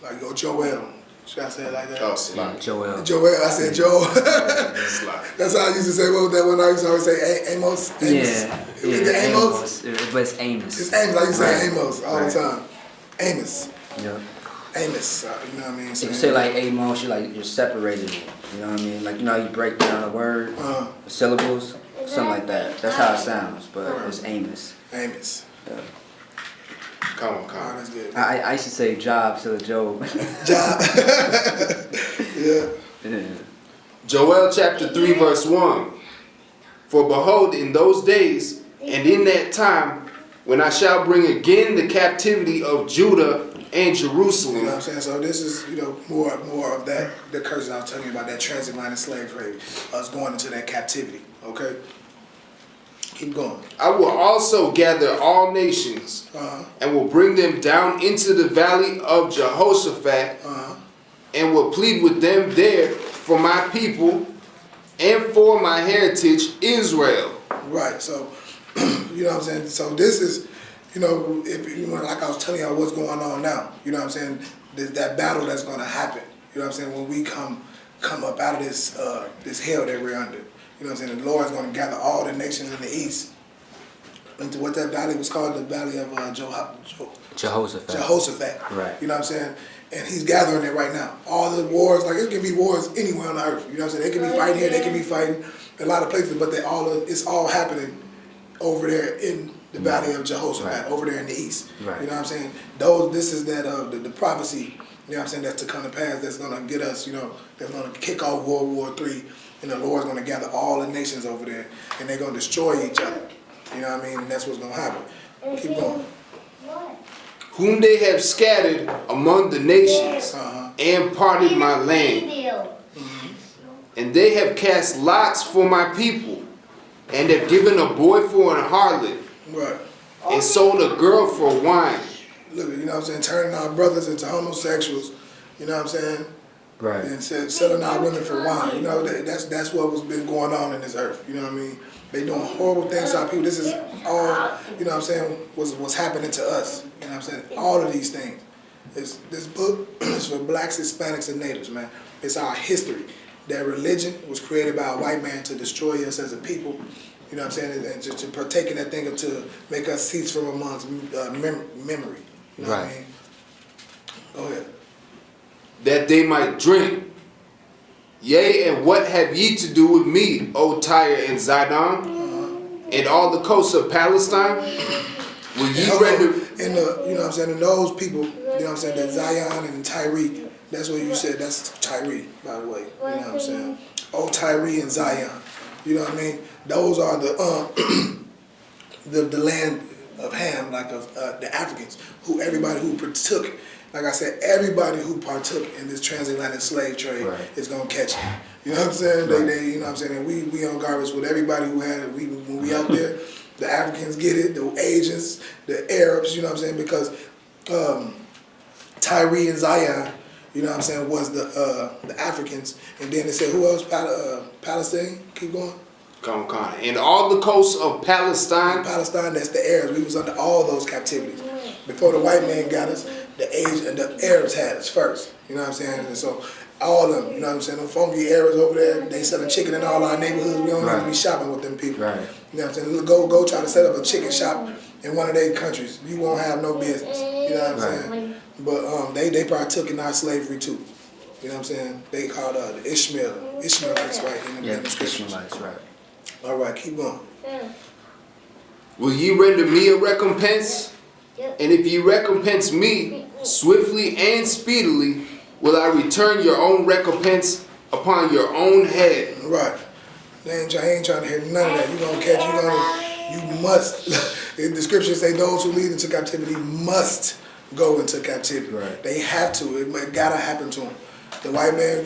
S5: Like Joel. Should I say it like that?
S7: Oh, slide.
S6: Joel.
S5: I said Joel. That's how I used to say, what was that one I used to always say? Amos?
S6: Yeah.
S5: It was Amos?
S6: But it's Amos.
S5: It's Amos. I used to say Amos all the time. Amos.
S6: Yeah.
S5: Amos. You know what I mean?
S6: If you say like Amos, you're separating it. You know what I mean? Like, how you break down a word, the syllables. Something like that. That's how it sounds, but it's Amos.
S5: Amos.
S6: Yeah.
S7: Come on.
S5: That's good.
S6: I used to say Job to Job.
S5: Job. Yeah.
S7: Joel chapter 3 verse 1. For behold, in those days and in that time, when I shall bring again the captivity of Judah and Jerusalem.
S5: You know what I'm saying? So this is, more of that, the curses I was telling you about, that transatlantic slave trade, us going into that captivity, okay? Keep going.
S7: I will also gather all nations and will bring them down into the valley of Jehoshaphat and will plead with them there for my people and for my heritage, Israel.
S5: Right, so, you know what I'm saying? So this is, like I was telling you what's going on now, you know what I'm saying? That battle that's going to happen, you know what I'm saying? When we come up out of this hell that we're under, you know what I'm saying? The Lord's going to gather all the nations in the east into what that valley was called, the valley of
S6: Jehoshaphat.
S5: Jehoshaphat.
S6: Right.
S5: You know what I'm saying? And he's gathering it right now. All the wars, like it can be wars anywhere on the earth. You know what I'm saying? They can be fighting here, they can be fighting in a lot of places, but it's all happening over there in the valley of Jehoshaphat, over there in the east.
S6: Right.
S5: You know what I'm saying? This is that the prophecy, you know what I'm saying, that's to come to pass, that's gonna get us, that's gonna kick off World War III, and the Lord's gonna gather all the nations over there, and they're gonna destroy each other. You know what I mean? And that's what's gonna happen. Keep going.
S7: Whom they have scattered among the nations and parted my land. And they have cast lots for my people, and have given a boy for an harlot,
S5: Right.
S7: and sold a girl for wine.
S5: Look, you know what I'm saying, turning our brothers into homosexuals, you know what I'm saying?
S6: Right.
S5: And selling our women for wine. You know, that's what was been going on in this earth. You know what I mean? They doing horrible things to our people. This is all, you know what I'm saying, what's happening to us. You know what I'm saying? All of these things. This book is for blacks, Hispanics, and natives, man. It's our history. That religion was created by a white man to destroy us as a people. You know what I'm saying? And to partake in that thing and to make us cease from amongst memory. You know what I mean? Go ahead.
S7: That they might drink. Yea, and what have ye to do with me, O Tyre and Zidon, and all the coasts of Palestine? Will ye render...
S5: You know what I'm saying, and those people, you know what I'm saying, that Zion and Tyre, that's what you said, that's Tyre, by the way. You know what I'm saying? O Tyre and Zion. You know what I mean? Those are the land of Ham, like of the Africans, everybody who partook. Like I said, everybody who partook in this transatlantic slave trade is gonna catch it. You know what I'm saying? They you know what I'm saying? And we on garbage with everybody who had it. When we out there, the Africans get it, the Asians, the Arabs. You know what I'm saying? Because Tyre and Zion, you know what I'm saying, was the Africans, and then they said who else? Palestine. Keep going.
S7: Come. And all the coasts of Palestine.
S5: Palestine, that's the Arabs. We was under all those captivities. Before the white man got us, the Arabs had us first. You know what I'm saying? And so all of them, you know what I'm saying? The funky Arabs over there, they selling chicken in all our neighborhoods. We don't have to be shopping with them people.
S6: Right.
S5: You know what I'm saying? Go try to set up a chicken shop in one of their countries. You won't have no business. You know what I'm saying? But they partook in our slavery too. You know what I'm saying? They called the Ishmaelites, right? In the scriptures.
S6: Ishmaelites, right.
S5: All right, keep going.
S7: Will ye render me a recompense? And if ye recompense me swiftly and speedily, will I return your own recompense upon your own head.
S5: Right. They ain't trying to hear none of that. You gonna catch, you must. The scriptures say those who lead into captivity must go into captivity.
S6: Right.
S5: They have to. It gotta happen to them. The white man,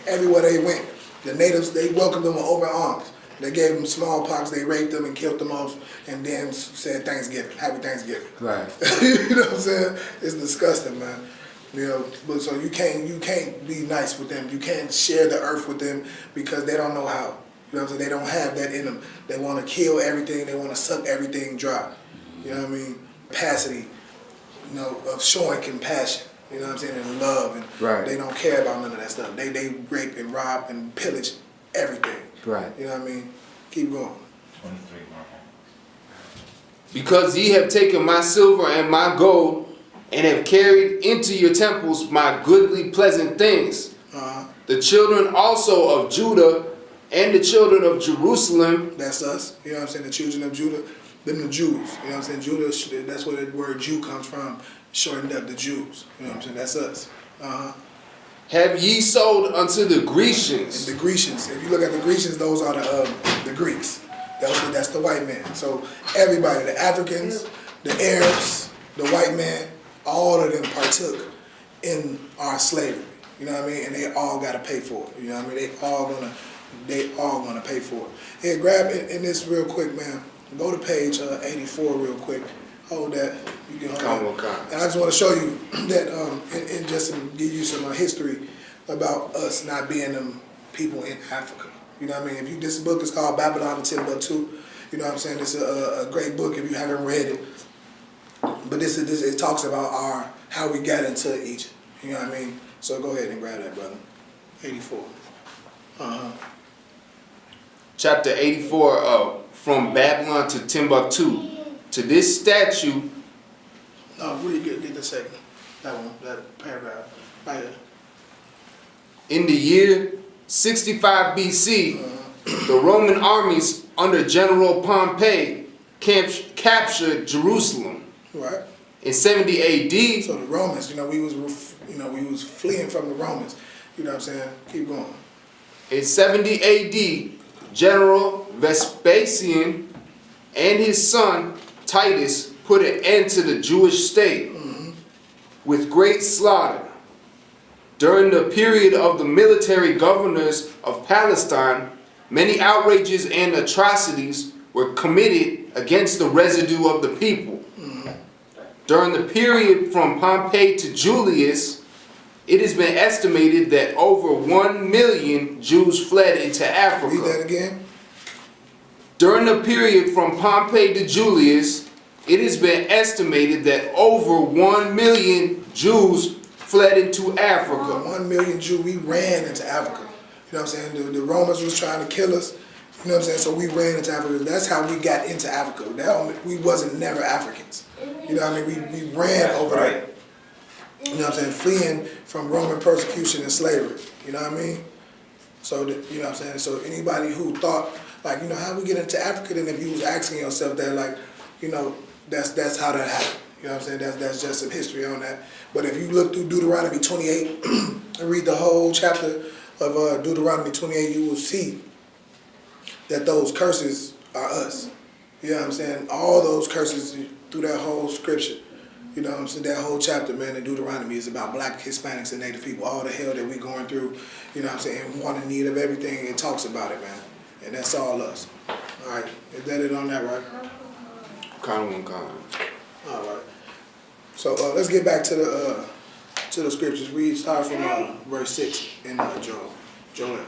S5: everywhere they went, the natives, they welcomed them with open arms. They gave them smallpox, they raped them and killed them off, and then said Thanksgiving, Happy Thanksgiving.
S6: Right.
S5: You know what I'm saying? It's disgusting, man. But so you can't be nice with them. You can't share the earth with them because they don't know how. You know what I'm saying? They don't have that in them. They want to kill everything. They want to suck everything dry. You know what I mean? Capacity, of showing compassion. You know what I'm saying? And love, and they don't care about none of that stuff. They rape and rob and pillage everything.
S6: Right.
S5: You know what I mean? Keep going.
S8: 23 more.
S7: Because ye have taken my silver and my gold, and have carried into your temples my goodly pleasant things. The children also of Judah and the children of Jerusalem.
S5: That's us. You know what I'm saying? The children of Judah. Them the Jews. You know what I'm saying? Judah, that's where the word Jew comes from. Shortened up the Jews. You know what I'm saying? That's us.
S7: Have ye sold unto the Grecians?
S5: And the Grecians. If you look at the Grecians, those are the Greeks. That's the white man. So everybody, the Africans, the Arabs, the white man, all of them partook in our slavery. You know what I mean? And they all got to pay for it. You know what I mean? They all gonna pay for it. Here, grab in this real quick, man. Go to page 84 real quick. Hold that. You can hold that. And I just want to show you that, and just to give you some history about us not being them people in Africa. You know what I mean? This book is called Babylon and Timbuktu. You know what I'm saying? It's a great book if you haven't read it. But it talks about how we got into Egypt. You know what I mean? So go ahead and grab that, brother. 84.
S7: Chapter 84 from Babylon to Timbuktu. To this statue.
S5: No, really good. Get the second. That one, that paragraph. Right here.
S7: In the year 65 BC, the Roman armies under General Pompey captured Jerusalem.
S5: Right.
S7: In 70 AD.
S5: So the Romans, we was fleeing from the Romans. You know what I'm saying? Keep going.
S7: In 70 AD, General Vespasian and his son Titus put an end to the Jewish state with great slaughter. During the period of the military governors of Palestine, many outrages and atrocities were committed against the residue of the people. During the period from Pompey to Julius, it has been estimated that over 1 million Jews fled into Africa.
S5: Read that again.
S7: During the period from Pompey to Julius, it has been estimated that over 1 million Jews fled into Africa.
S5: 1 million Jews, we ran into Africa. You know what I'm saying? The Romans was trying to kill us. You know what I'm saying? So we ran into Africa. That's how we got into Africa. We wasn't never Africans. You know what I mean? We ran over there. You know what I'm saying? Fleeing from Roman persecution and slavery. You know what I mean? So, you know what I'm saying? So anybody who thought, like, how we get into Africa, then if you was asking yourself that, like, that's how that happened. You know what I'm saying? That's just some history on that. But if you look through Deuteronomy 28 and read the whole chapter of Deuteronomy 28, you will see that those curses are us. You know what I'm saying? All those curses through that whole scripture. You know what I'm saying? That whole chapter, man, in Deuteronomy is about black, Hispanics, and Native people. All the hell that we going through, you know what I'm saying? One in need of everything. It talks about it, man. And that's all us. All right. Is that it on that, right?
S7: Kind.
S5: All right. So let's get back to the scriptures. We start from verse 6 in Joel.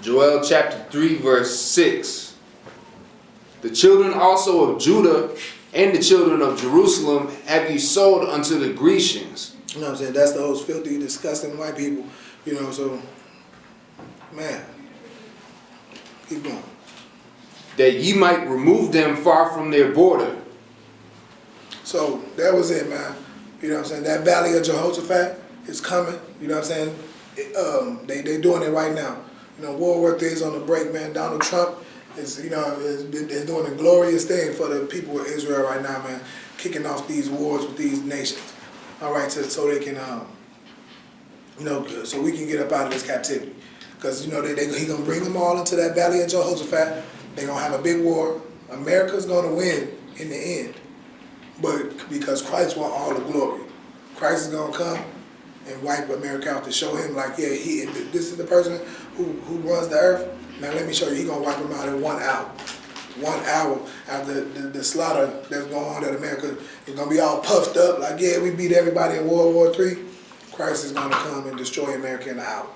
S7: Joel chapter 3 verse 6. The children also of Judah and the children of Jerusalem have ye sold unto the Grecians.
S5: You know what I'm saying? That's those filthy, disgusting white people. So, man, keep going.
S7: That ye might remove them far from their border. So
S5: that was it, man. You know what I'm saying? That valley of Jehoshaphat is coming. You know what I'm saying? They're doing it right now. World War III is on the break, man. Donald Trump is doing a glorious thing for the people of Israel right now, man. Kicking off these wars with these nations. All right, so they can, so we can get up out of this captivity. Because, he going to bring them all into that valley of Jehoshaphat. They're going to have a big war. America's going to win in the end. But because Christ wants all the glory. Christ is going to come and wipe America out to show him, like, yeah, this is the person who runs the earth. Now let me show you, he's going to wipe him out in 1 hour. 1 hour after the slaughter that's going on in America is going to be all puffed up, like, yeah, we beat everybody in World War III. Christ is going to come and destroy America in an hour.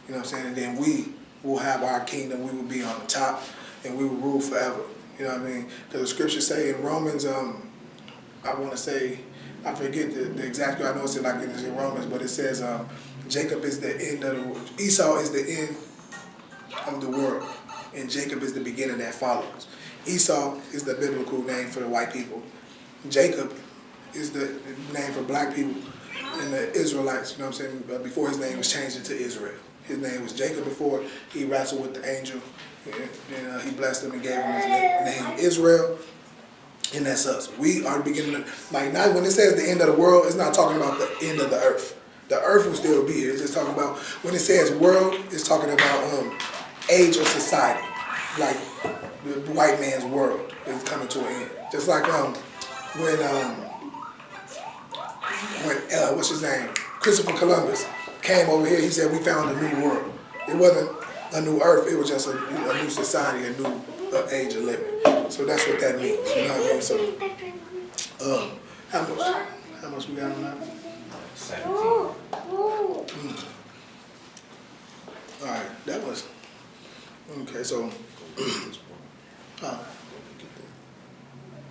S5: You know what I'm saying? And then we will have our kingdom. We will be on the top, and we will rule forever. You know what I mean? Because the scriptures say in Romans, I want to say, I forget the exact, I know it's like it's in Romans, but it says Jacob is the end of the world. Esau is the end of the world, and Jacob is the beginning that follows. Esau is the biblical name for the white people. Jacob is the name for black people and the Israelites, you know what I'm saying, before his name was changed into Israel. His name was Jacob before he wrestled with the angel. And he blessed him and gave him his name Israel. And that's us. We are the beginning of, like, not when it says the end of the world, it's not talking about the end of the earth. The earth will still be here. It's just talking about, when it says world, it's talking about age of society. Like the white man's world is coming to an end. Just like when what's his name? Christopher Columbus came over here, he said we found a new world. It wasn't a new earth, it was just a new society, a new age of living. So that's what that means, you know what I mean? So, how much we got on that?
S8: 17.
S5: All right, that was, okay, so,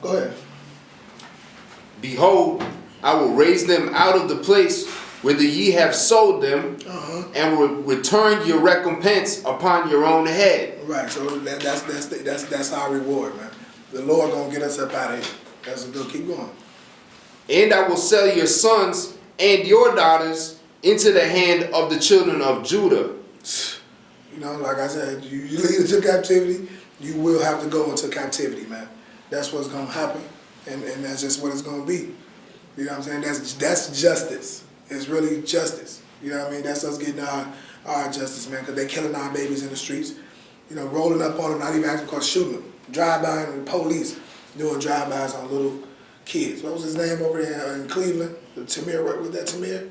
S5: go ahead.
S7: Behold, I will raise them out of the place whither ye have sold them, and will return your recompense upon your own head.
S5: Right, so that's our reward, man. The Lord gonna get us up out of here. That's a good. Keep going.
S7: And I will sell your sons and your daughters into the hand of the children of Judah.
S5: You know, like I said, you lead into captivity, you will have to go into captivity, man. That's what's gonna happen, and that's just what it's gonna be. You know what I'm saying? That's justice. It's really justice. You know what I mean? That's us getting our justice, man, because they killing our babies in the streets. You know, rolling up on them, not even asking for shooting them. Drive-by and the police doing drive-bys on little kids. What was his name over there in Cleveland? Tamir, was that Tamir?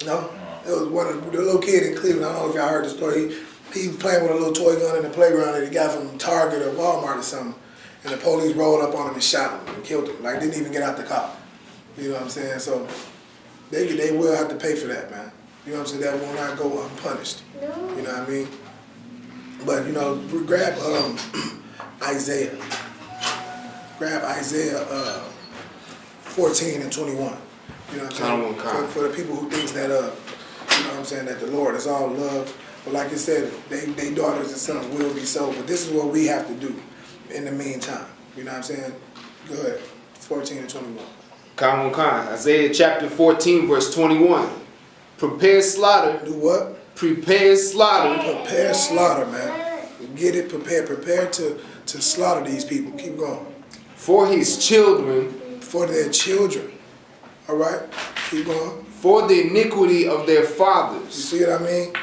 S5: No? It was one of the little kid in Cleveland. I don't know if y'all heard the story. He was playing with a little toy gun in the playground that he got from Target or Walmart or something. And the police rolled up on him and shot him and killed him. Like, didn't even get out the car. You know what I'm saying? So they will have to pay for that, man. You know what I'm saying? That will not go unpunished. You know what I mean? But, you know, grab Isaiah. Grab Isaiah 14 and 21. You know what I'm saying? For the people who thinks that, you know what I'm saying, that the Lord is all love. But like I said, they daughters and sons will be sold. But this is what we have to do in the meantime. You know what I'm saying? Go ahead. 14 and 21.
S7: Isaiah chapter 14, verse 21. Prepare slaughter.
S5: Do what?
S7: Prepare slaughter.
S5: Prepare slaughter, man. Get it prepared. Prepare to slaughter these people. Keep going.
S7: For his children.
S5: For their children. All right? Keep going.
S7: For the iniquity of their fathers.
S5: You see what I mean?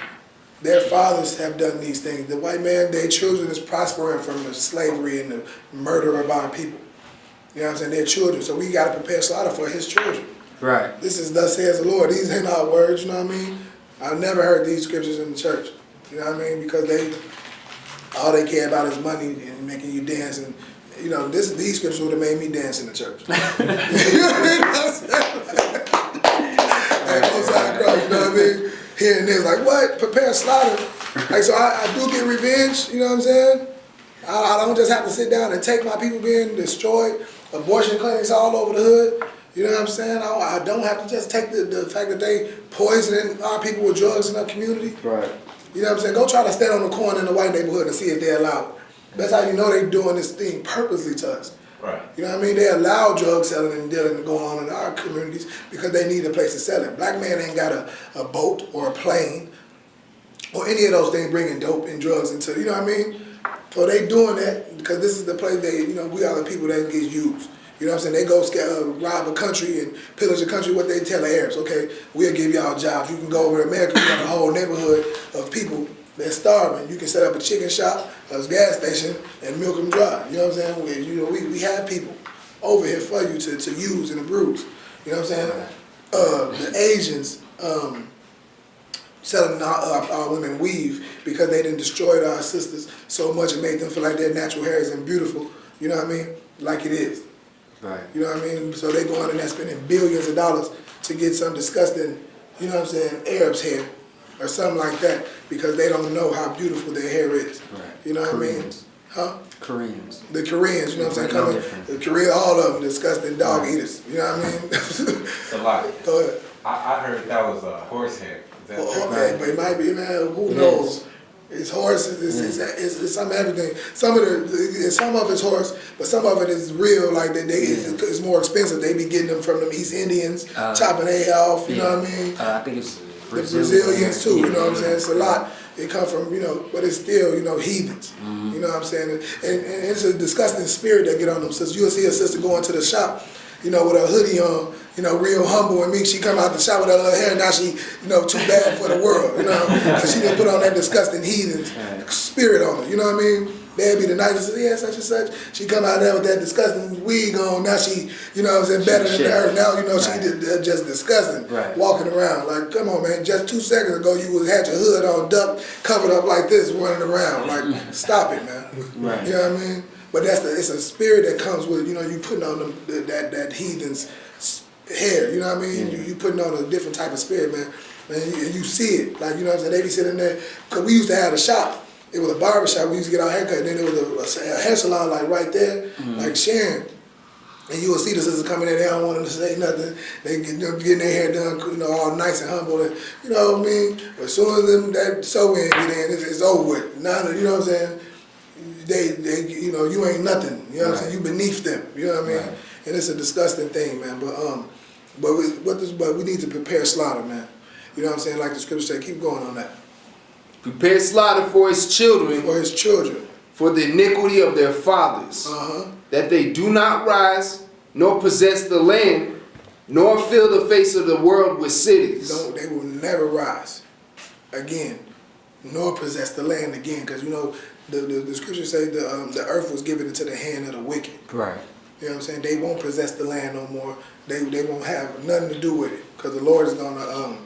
S5: Their fathers have done these things. The white man, their children is prospering from the slavery and the murder of our people. You know what I'm saying? Their children. So we got to prepare slaughter for his children.
S6: Right.
S5: This is thus says the Lord. These ain't our words, you know what I mean? I've never heard these scriptures in the church. You know what I mean? Because all they care about is money and making you dance. And, you know, these scriptures would have made me dance in the church. You know what I'm saying? You know what I mean? Here and there, like, what? Prepare slaughter. Like, so I do get revenge, you know what I'm saying? I don't just have to sit down and take my people being destroyed, abortion clinics all over the hood. You know what I'm saying? I don't have to just take the fact that they poisoning our people with drugs in our community.
S6: Right.
S5: You know what I'm saying? Go try to stand on the corner in the white neighborhood and see if they allow it. That's how you know they're doing this thing purposely to us.
S8: Right.
S5: You know what I mean? They allow drug selling and dealing to go on in our communities because they need a place to sell it. Black man ain't got a boat or a plane or any of those things bringing dope and drugs into, you know what I mean? So they doing that because this is the place we are the people that get used. You know what I'm saying? They go rob a country and pillage a country. What they tell the Arabs, okay, we'll give y'all jobs. You can go over to America, we got a whole neighborhood of people that's starving. You can set up a chicken shop, a gas station, and milk them dry. You know what I'm saying? We have people over here for you to use and abuse. You know what I'm saying? The Asians selling our women weave because they didn't destroy our sisters so much and made them feel like their natural hair is beautiful. You know what I mean? Like it is.
S6: Right.
S5: You know what I mean? So they go out and they're spending billions of dollars to get some disgusting, you know what I'm saying, Arab's hair or something like that because they don't know how beautiful their hair is.
S6: Right.
S5: You know what
S6: Koreans.
S5: I mean? Huh?
S6: Koreans.
S5: The Koreans, you know what I'm saying? The Korean, all of them disgusting dog eaters. You know what I mean?
S8: It's a lot.
S5: Go ahead.
S8: I heard that was horsehair. Is that true?
S5: Okay, but it might be, man, who knows? It's horses, it's some everything. Some of it's horse, but some of it is real. Like it's more expensive. They be getting them from them East Indians, chopping they off. You know what I mean?
S6: I think it's
S5: Brazilians too, you know what I'm saying? It's a lot. It come from, you know, but it's still, you know, heathens. You know what I'm saying? And it's a disgusting spirit that get on them. So you'll see a sister go into the shop, you know, with her hoodie on, you know, real humble and meek. She come out the shop with her little hair, now she, you know, too bad for the world, you know? Because she didn't put on that disgusting heathen spirit on her, you know what I mean? They'd be the nicest, yeah, such and such. She come out there with that disgusting wig on, now she, you know what I'm saying, better than her. Now, you know, she just disgusting, walking around. Like, come on, man, just 2 seconds ago you had your hood on, ducked, covered up like this, running around. Like, stop it, man. You know what I mean? But it's a spirit that comes with, you know, you putting on that heathen's hair, you know what I mean? You putting on a different type of spirit, man. And you see it. Like, you know what I'm saying? They be sitting there, because we used to have a shop. It was a barber shop. We used to get our haircut. And then there was a hair salon like right there, like Sharon. And you will see the sisters coming in. They don't want them to say nothing. They getting their hair done, you know, all nice and humble. And, you know what I mean? But as soon as them that sew-in get in, it's over with. Now, you know what I'm saying? They, you know, you ain't nothing. You know what I'm saying? You beneath them. You know what I mean? And it's a disgusting thing, man. But we need to prepare slaughter, man. You know what I'm saying? Like the scripture say, keep going on that.
S7: Prepare slaughter for his children.
S5: For his children.
S7: For the iniquity of their fathers. That they do not rise, nor possess the land, nor fill the face of the world with cities.
S5: No, they will never rise again, nor possess the land again. Because, you know, the scriptures say the earth was given into the hand of the wicked. Right. You know what I'm saying? They won't possess the land no more. They won't have nothing to do with it. Because the Lord is going to,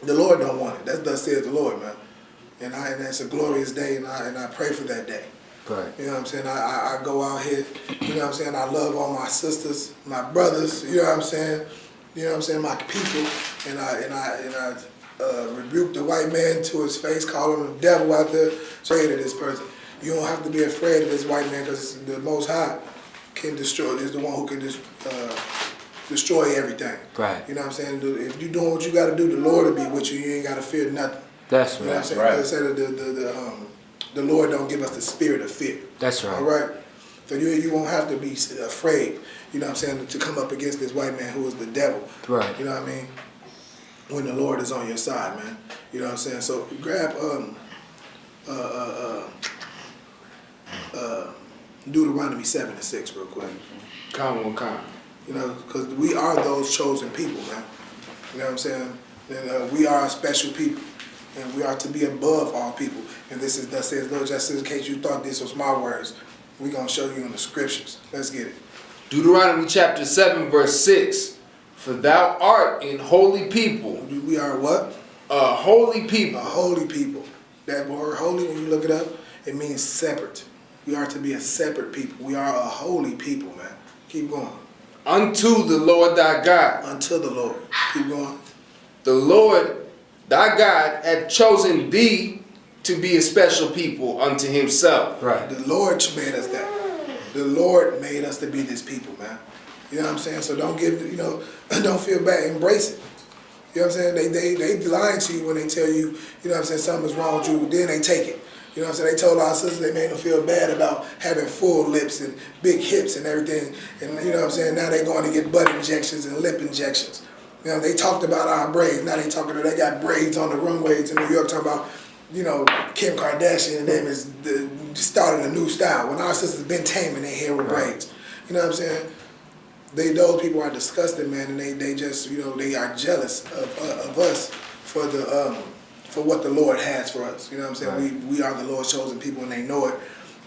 S5: the Lord don't want it. That's thus says the Lord, man. And it's a glorious day, and I pray for that day. Right. You know what I'm saying? I go out here, you know what I'm saying? I love all my sisters, my brothers, you know what I'm saying? You know what I'm saying? My people. And I rebuke the white man to his face, call him the devil out there, afraid of this person. You don't have to be afraid of this white man, because the Most High can destroy, is the one who can destroy everything. Right. You know what I'm saying? If you're doing what you got to do, the Lord will be with you. You ain't got to fear nothing. That's right. You know what I'm saying? Right. They said the Lord don't give us the spirit of fear. That's right. All right? So you won't have to be afraid, you know what I'm saying, to come up against this white man who is the devil. Right. You know what I mean? When the Lord is on your side, man. You know what I'm saying? So grab Deuteronomy 7:6 real quick.
S7: Come.
S5: You know, because we are those chosen people, man. You know what I'm saying? And we are a special people. And we are to be above all people. And this is thus says Lord, just in case you thought this was my words. We're going to show you in the scriptures. Let's get it.
S7: Deuteronomy chapter 7, verse 6. For thou art an holy people.
S5: We are what?
S7: A holy people.
S5: A holy people. That word holy, when you look it up, it means separate. We are to be a separate people. We are a holy people, man. Keep going.
S7: Unto the Lord thy God.
S5: Unto the Lord. Keep going.
S7: The Lord thy God hath chosen thee to be a special people unto himself. Right.
S5: The Lord made us that. The Lord made us to be this people, man. You know what I'm saying? So don't don't feel bad. Embrace it. You know what I'm saying? They lying to you when they tell you, you know what I'm saying, something's wrong with you. Then they take it. You know what I'm saying? They told our sisters they made them feel bad about having full lips and big hips and everything. And you know what I'm saying? Now they're going to get butt injections and lip injections. You know, they talked about our braids. Now they got braids on the runways in New York talking about, you know, Kim Kardashian and them is started a new style. When our sisters been taming their hair with braids. You know what I'm saying? Those people are disgusted, man, and they just, you know, they are jealous of us for what the Lord has for us. You know what I'm saying? We are the Lord's chosen people, and they know it,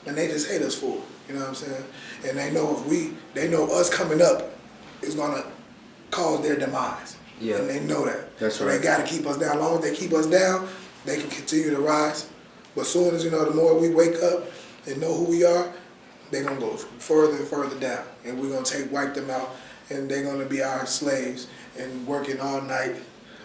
S5: and they just hate us for it. You know what I'm saying? And they know they know us coming up is gonna cause their demise. Yeah. And they know that. That's right. So they got to keep us down. As long as they keep us down, they can continue to rise. But as soon as, you know, the more we wake up and know who we are, they're going to go further and further down. And we're going to wipe them out, and they're going to be our slaves and working all night.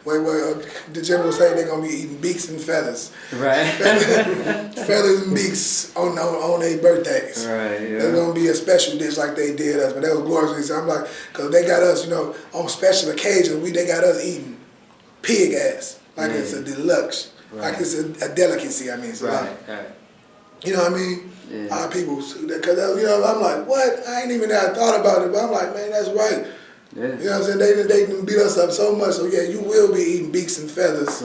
S5: The general say they're going to be eating beaks and feathers. Right. Feathers and beaks on their birthdays. Right, yeah. There's going to be a special dish like they did us. But that was glorious. I'm like, because they got us, you know, on special occasions, they got us eating pig ass. Like it's a deluxe. Right. Like it's a delicacy, I mean. So right. You know what I mean? Yeah. Our people, because, you know, I'm like, what? I ain't even thought about it. But I'm like, man, that's right.
S6: Yeah.
S5: You know what I'm saying? They done beat us up so much, so yeah, you will be eating beaks and feathers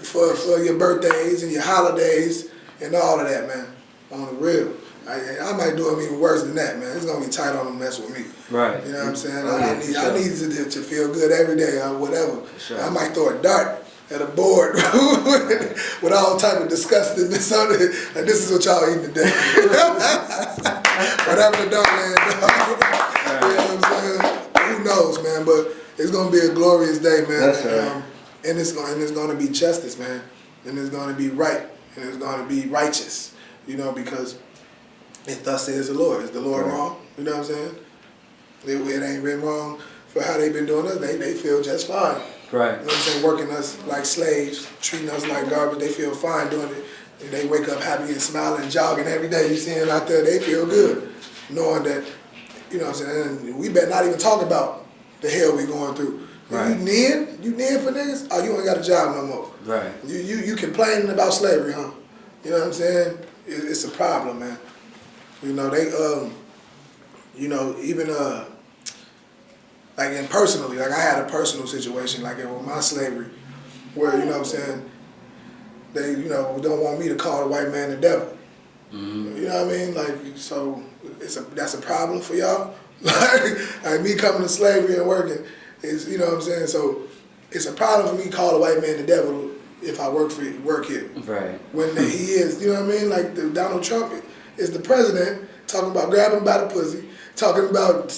S5: for your birthdays and your holidays and all of that, man. On the real. I might do them even worse than that, man. It's gonna be tight on them mess with me.
S6: Right.
S5: You know what I'm saying?
S6: Yeah,
S5: I need to feel good every day or whatever.
S6: Sure.
S5: I might throw a dart at a board with all type of disgustingness on it. Like, this is what y'all eating today. Whatever the dart land, dog. You know what I'm saying? Who knows, man? But it's gonna be a glorious day, man.
S6: That's right.
S5: And it's gonna be justice, man. And it's gonna be right. And it's gonna be righteous. You know, because if thus says the Lord. Is the Lord wrong? You know what I'm saying? It ain't been wrong for how they been doing us. They feel just fine.
S6: Right.
S5: You know what I'm saying? Working us like slaves, treating us like garbage. They feel fine doing it. And they wake up happy and smiling and jogging every day. You see them out there, they feel good. Knowing that, you know what I'm saying? And we better not even talk about the hell we going through.
S6: Right.
S5: You kneeing for niggas? Oh, you ain't got a job no more.
S6: Right.
S5: You complaining about slavery, huh? You know what I'm saying? It's a problem, man. You know, they, you know, even, like personally, like I had a personal situation, like with my slavery, where, you know what I'm saying, they, you know, don't want me to call the white man the devil. Mm-hmm. You know what I mean? Like, so that's a problem for y'all? like me coming to slavery and working is, you know what I'm saying? So it's a problem for me to call the white man the devil if I work here. Right. When he is, you know what I mean? Like Donald Trump is the president talking about grabbing by the pussy, talking about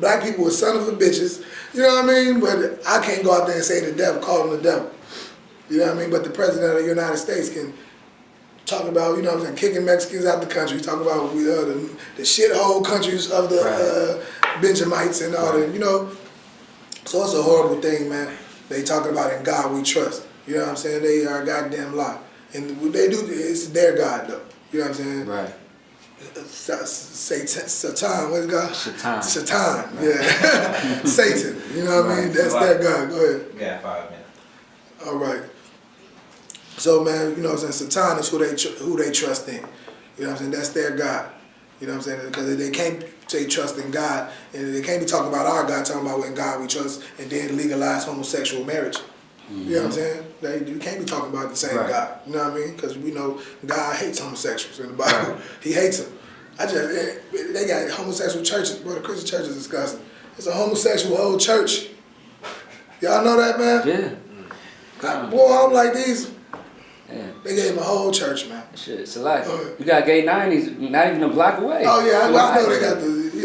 S5: black people with son of a bitches, you know what I mean? But I can't go out there and say the devil, call him the devil. You know what I mean? But the president of the United States can talk about, you know what I'm saying, kicking Mexicans out the country, talk about the shithole countries of the Benjamites and all that, you know? So it's a horrible thing, man. They talking about in God we trust. You know what I'm saying? They are a goddamn lie. And what they do, it's their God, though. You know what I'm saying? Right. Satan, what is God? Satan, yeah. Satan, you know what I mean? That's their God. Go ahead.
S8: You got 5 minutes.
S5: All right. So, man, you know what I'm saying? Satan is who they trust in. You know what I'm saying? That's their God. You know what I'm saying? Because they can't say trust in God, and they can't be talking about our God, talking about in God we trust, and then legalize homosexual marriage. Mm-hmm. You know what I'm saying? You can't be talking about the same God. You know what I mean? Because we know God hates homosexuals in the Bible. Right. He hates them. They got homosexual churches. Bro, the Christian church is disgusting. It's a homosexual old church. Y'all know that, man? Yeah. Boy, I'm like these. Yeah. They gave him a whole church, man.
S6: Shit, it's a lot. You got gay 90s, not even a block away.
S5: Oh, yeah, I know they got the, you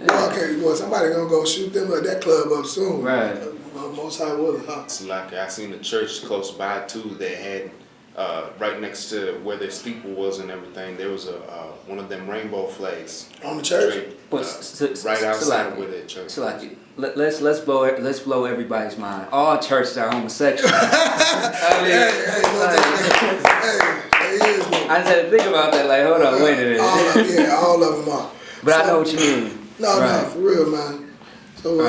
S5: know, boy, somebody gonna go shoot them at that club up soon. Right. Most High will, huh?
S7: It's like I seen a church close by too that had right next to where their steeple was and everything. There was one of them rainbow flags
S5: on the church,
S7: right outside where that church.
S6: So like, let's blow everybody's mind. All churches are homosexual. I just had to think about that. Like, hold on, wait a minute.
S5: All of them are.
S6: But I know what you mean.
S5: No, for real, man. So,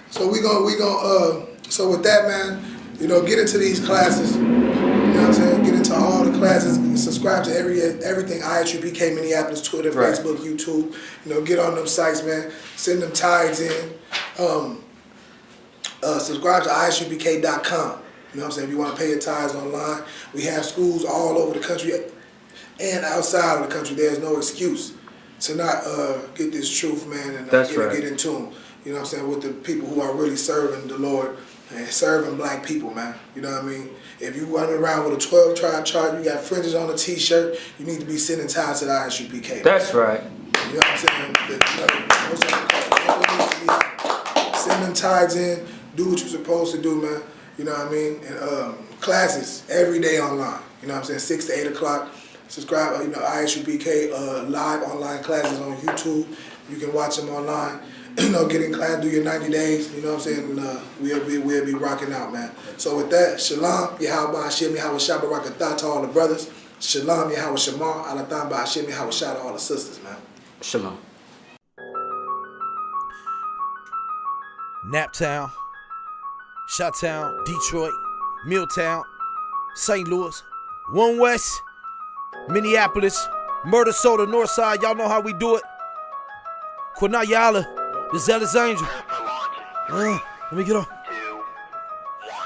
S5: so we gonna so with that, man, you know, get into these classes. You know what I'm saying? Get into all the classes. Subscribe to everything I.S.U.P.K, Minneapolis, Twitter, Facebook, YouTube. You know, get on them sites, man. Send them tithes in. Subscribe to I.S.U.P.K.com. You know what I'm saying? If you want to pay your tithes online, we have schools all over the country and outside of the country. There's no excuse to not get this truth, man, and get in tune. You know what I'm saying? With the people who are really serving the Lord and serving black people, man. You know what I mean? If you running around with a 12-tribe chart, you got fringes on a t-shirt, you need to be sending tithes to the I.S.U.P.K.
S6: That's right.
S5: You know what I'm saying? Send them tithes in, do what you're supposed to do, man. You know what I mean? And classes every day online. You know what I'm saying? 6 to 8 o'clock. Subscribe, you know, I.S.U.P.K live online classes on YouTube. You can watch them online. You know, get in class, do your 90 days. You know what I'm saying? And, we'll be rocking out, man. So with that, Shalom, Yahweh Hashem, Yahweh Shabbat Rakatah to all the brothers. Shalom, Yahweh Shamar, Alatan Hashem, Yahweh Shah to all the sisters, man.
S6: Shalom.
S2: Naptown, Shottown, Detroit, Milltown, St. Louis, One West, Minneapolis, Murder Soda, Northside. Y'all know how we do it. GEN.YAHANNA. The zealous angel. Let me get on.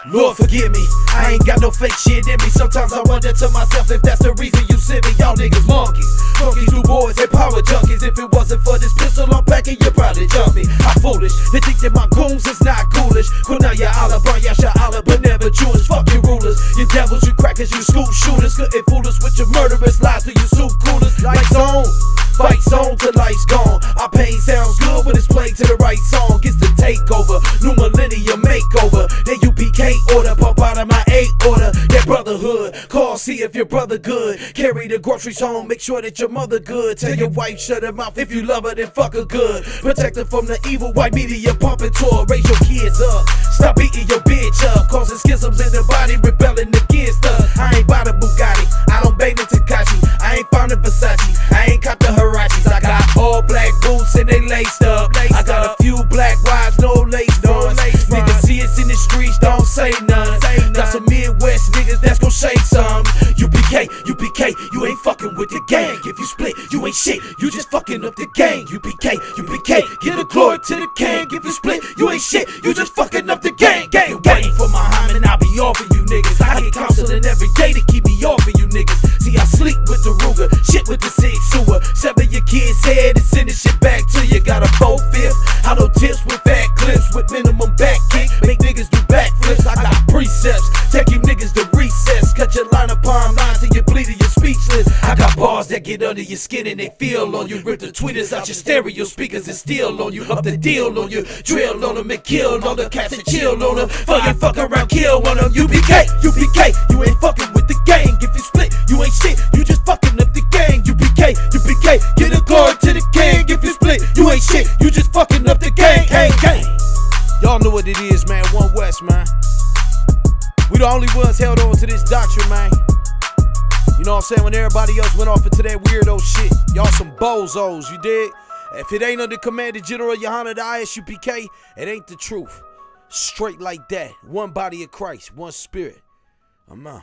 S2: Lord forgive me, I ain't got no fake shit in me. Sometimes I wonder to myself if that's the reason you send me. Y'all niggas monkeys, monkeys, new boys, and power junkies. If it wasn't for this pistol I'm packing, you'd probably jump me. I'm foolish, they think that my goons is not ghoulish. Kunaya Allah, Banyasha Allah, but never Jewish. Fuck your rulers, you devils, you crackers, you school shooters. Couldn't fool us with your murderous lies till you soup coolers. Lights on, fights on till life's gone. Our pain sounds good when it's played to the right song. It's the takeover, new millennium makeover. That U.P.K order, pump out of my 8 order. That brotherhood, call, see if your brother good. Carry the groceries home, make sure that your mother good. Tell your wife shut her mouth, if you love her then fuck her good. Protect her from the evil white media pumping tour. Raise your kids up, stop beating your bitch up. Causing schisms in the body, rebelling against us. I ain't by the Bugatti, I don't bang the Takashi. I ain't found the Versace, I ain't cop the Harachis. I got all black boots and they laced up. I got a few black wives, no lace fronts. Niggas see us in the streets, don't say none. Got some Midwest niggas that's gon' say some. U.P.K, U.P.K, you ain't fucking with the gang. If you split, you ain't shit, you just fucking up the gang. U.P.K, U.P.K, give the glory to the king. If you split, you ain't shit, you just fucking up the gang. Gang, waiting for Muhammad, I'll be off of you niggas. I get counseling every day to keep me off of you niggas. See, I sleep with the Ruger, shit with the 6 sewer. 7 your kids' head and send this shit back to you. Got a 4/5, hollow tips with fat clips with minimum back kick. Make niggas do backflips. I got precepts, take you niggas to recess. Cut your line upon line till you bleed and you're speechless. I got bars that get under your skin and they feel on you. Rip the tweeters out your stereo speakers and steal on you. Up the deal on you, drill on them and kill on the cats and chill on them. Fuck around, kill on them. U.P.K, U.P.K, you ain't fucking with the gang. If you split, you ain't shit, you just fucking up the gang. U.P.K, U.P.K, get a glory to the king. If you split, you ain't shit, you just fucking up the gang. Gang, gang. Y'all know what it is, man. One West, man. We the only ones held on to this doctrine, man. You know what I'm saying? When everybody else went off into that weirdo shit, y'all some bozos, you dig? If it ain't under Commander General Yahanna, the I.S.U.P.K, it ain't the truth. Straight like that. One body of Christ, one spirit. I'm out.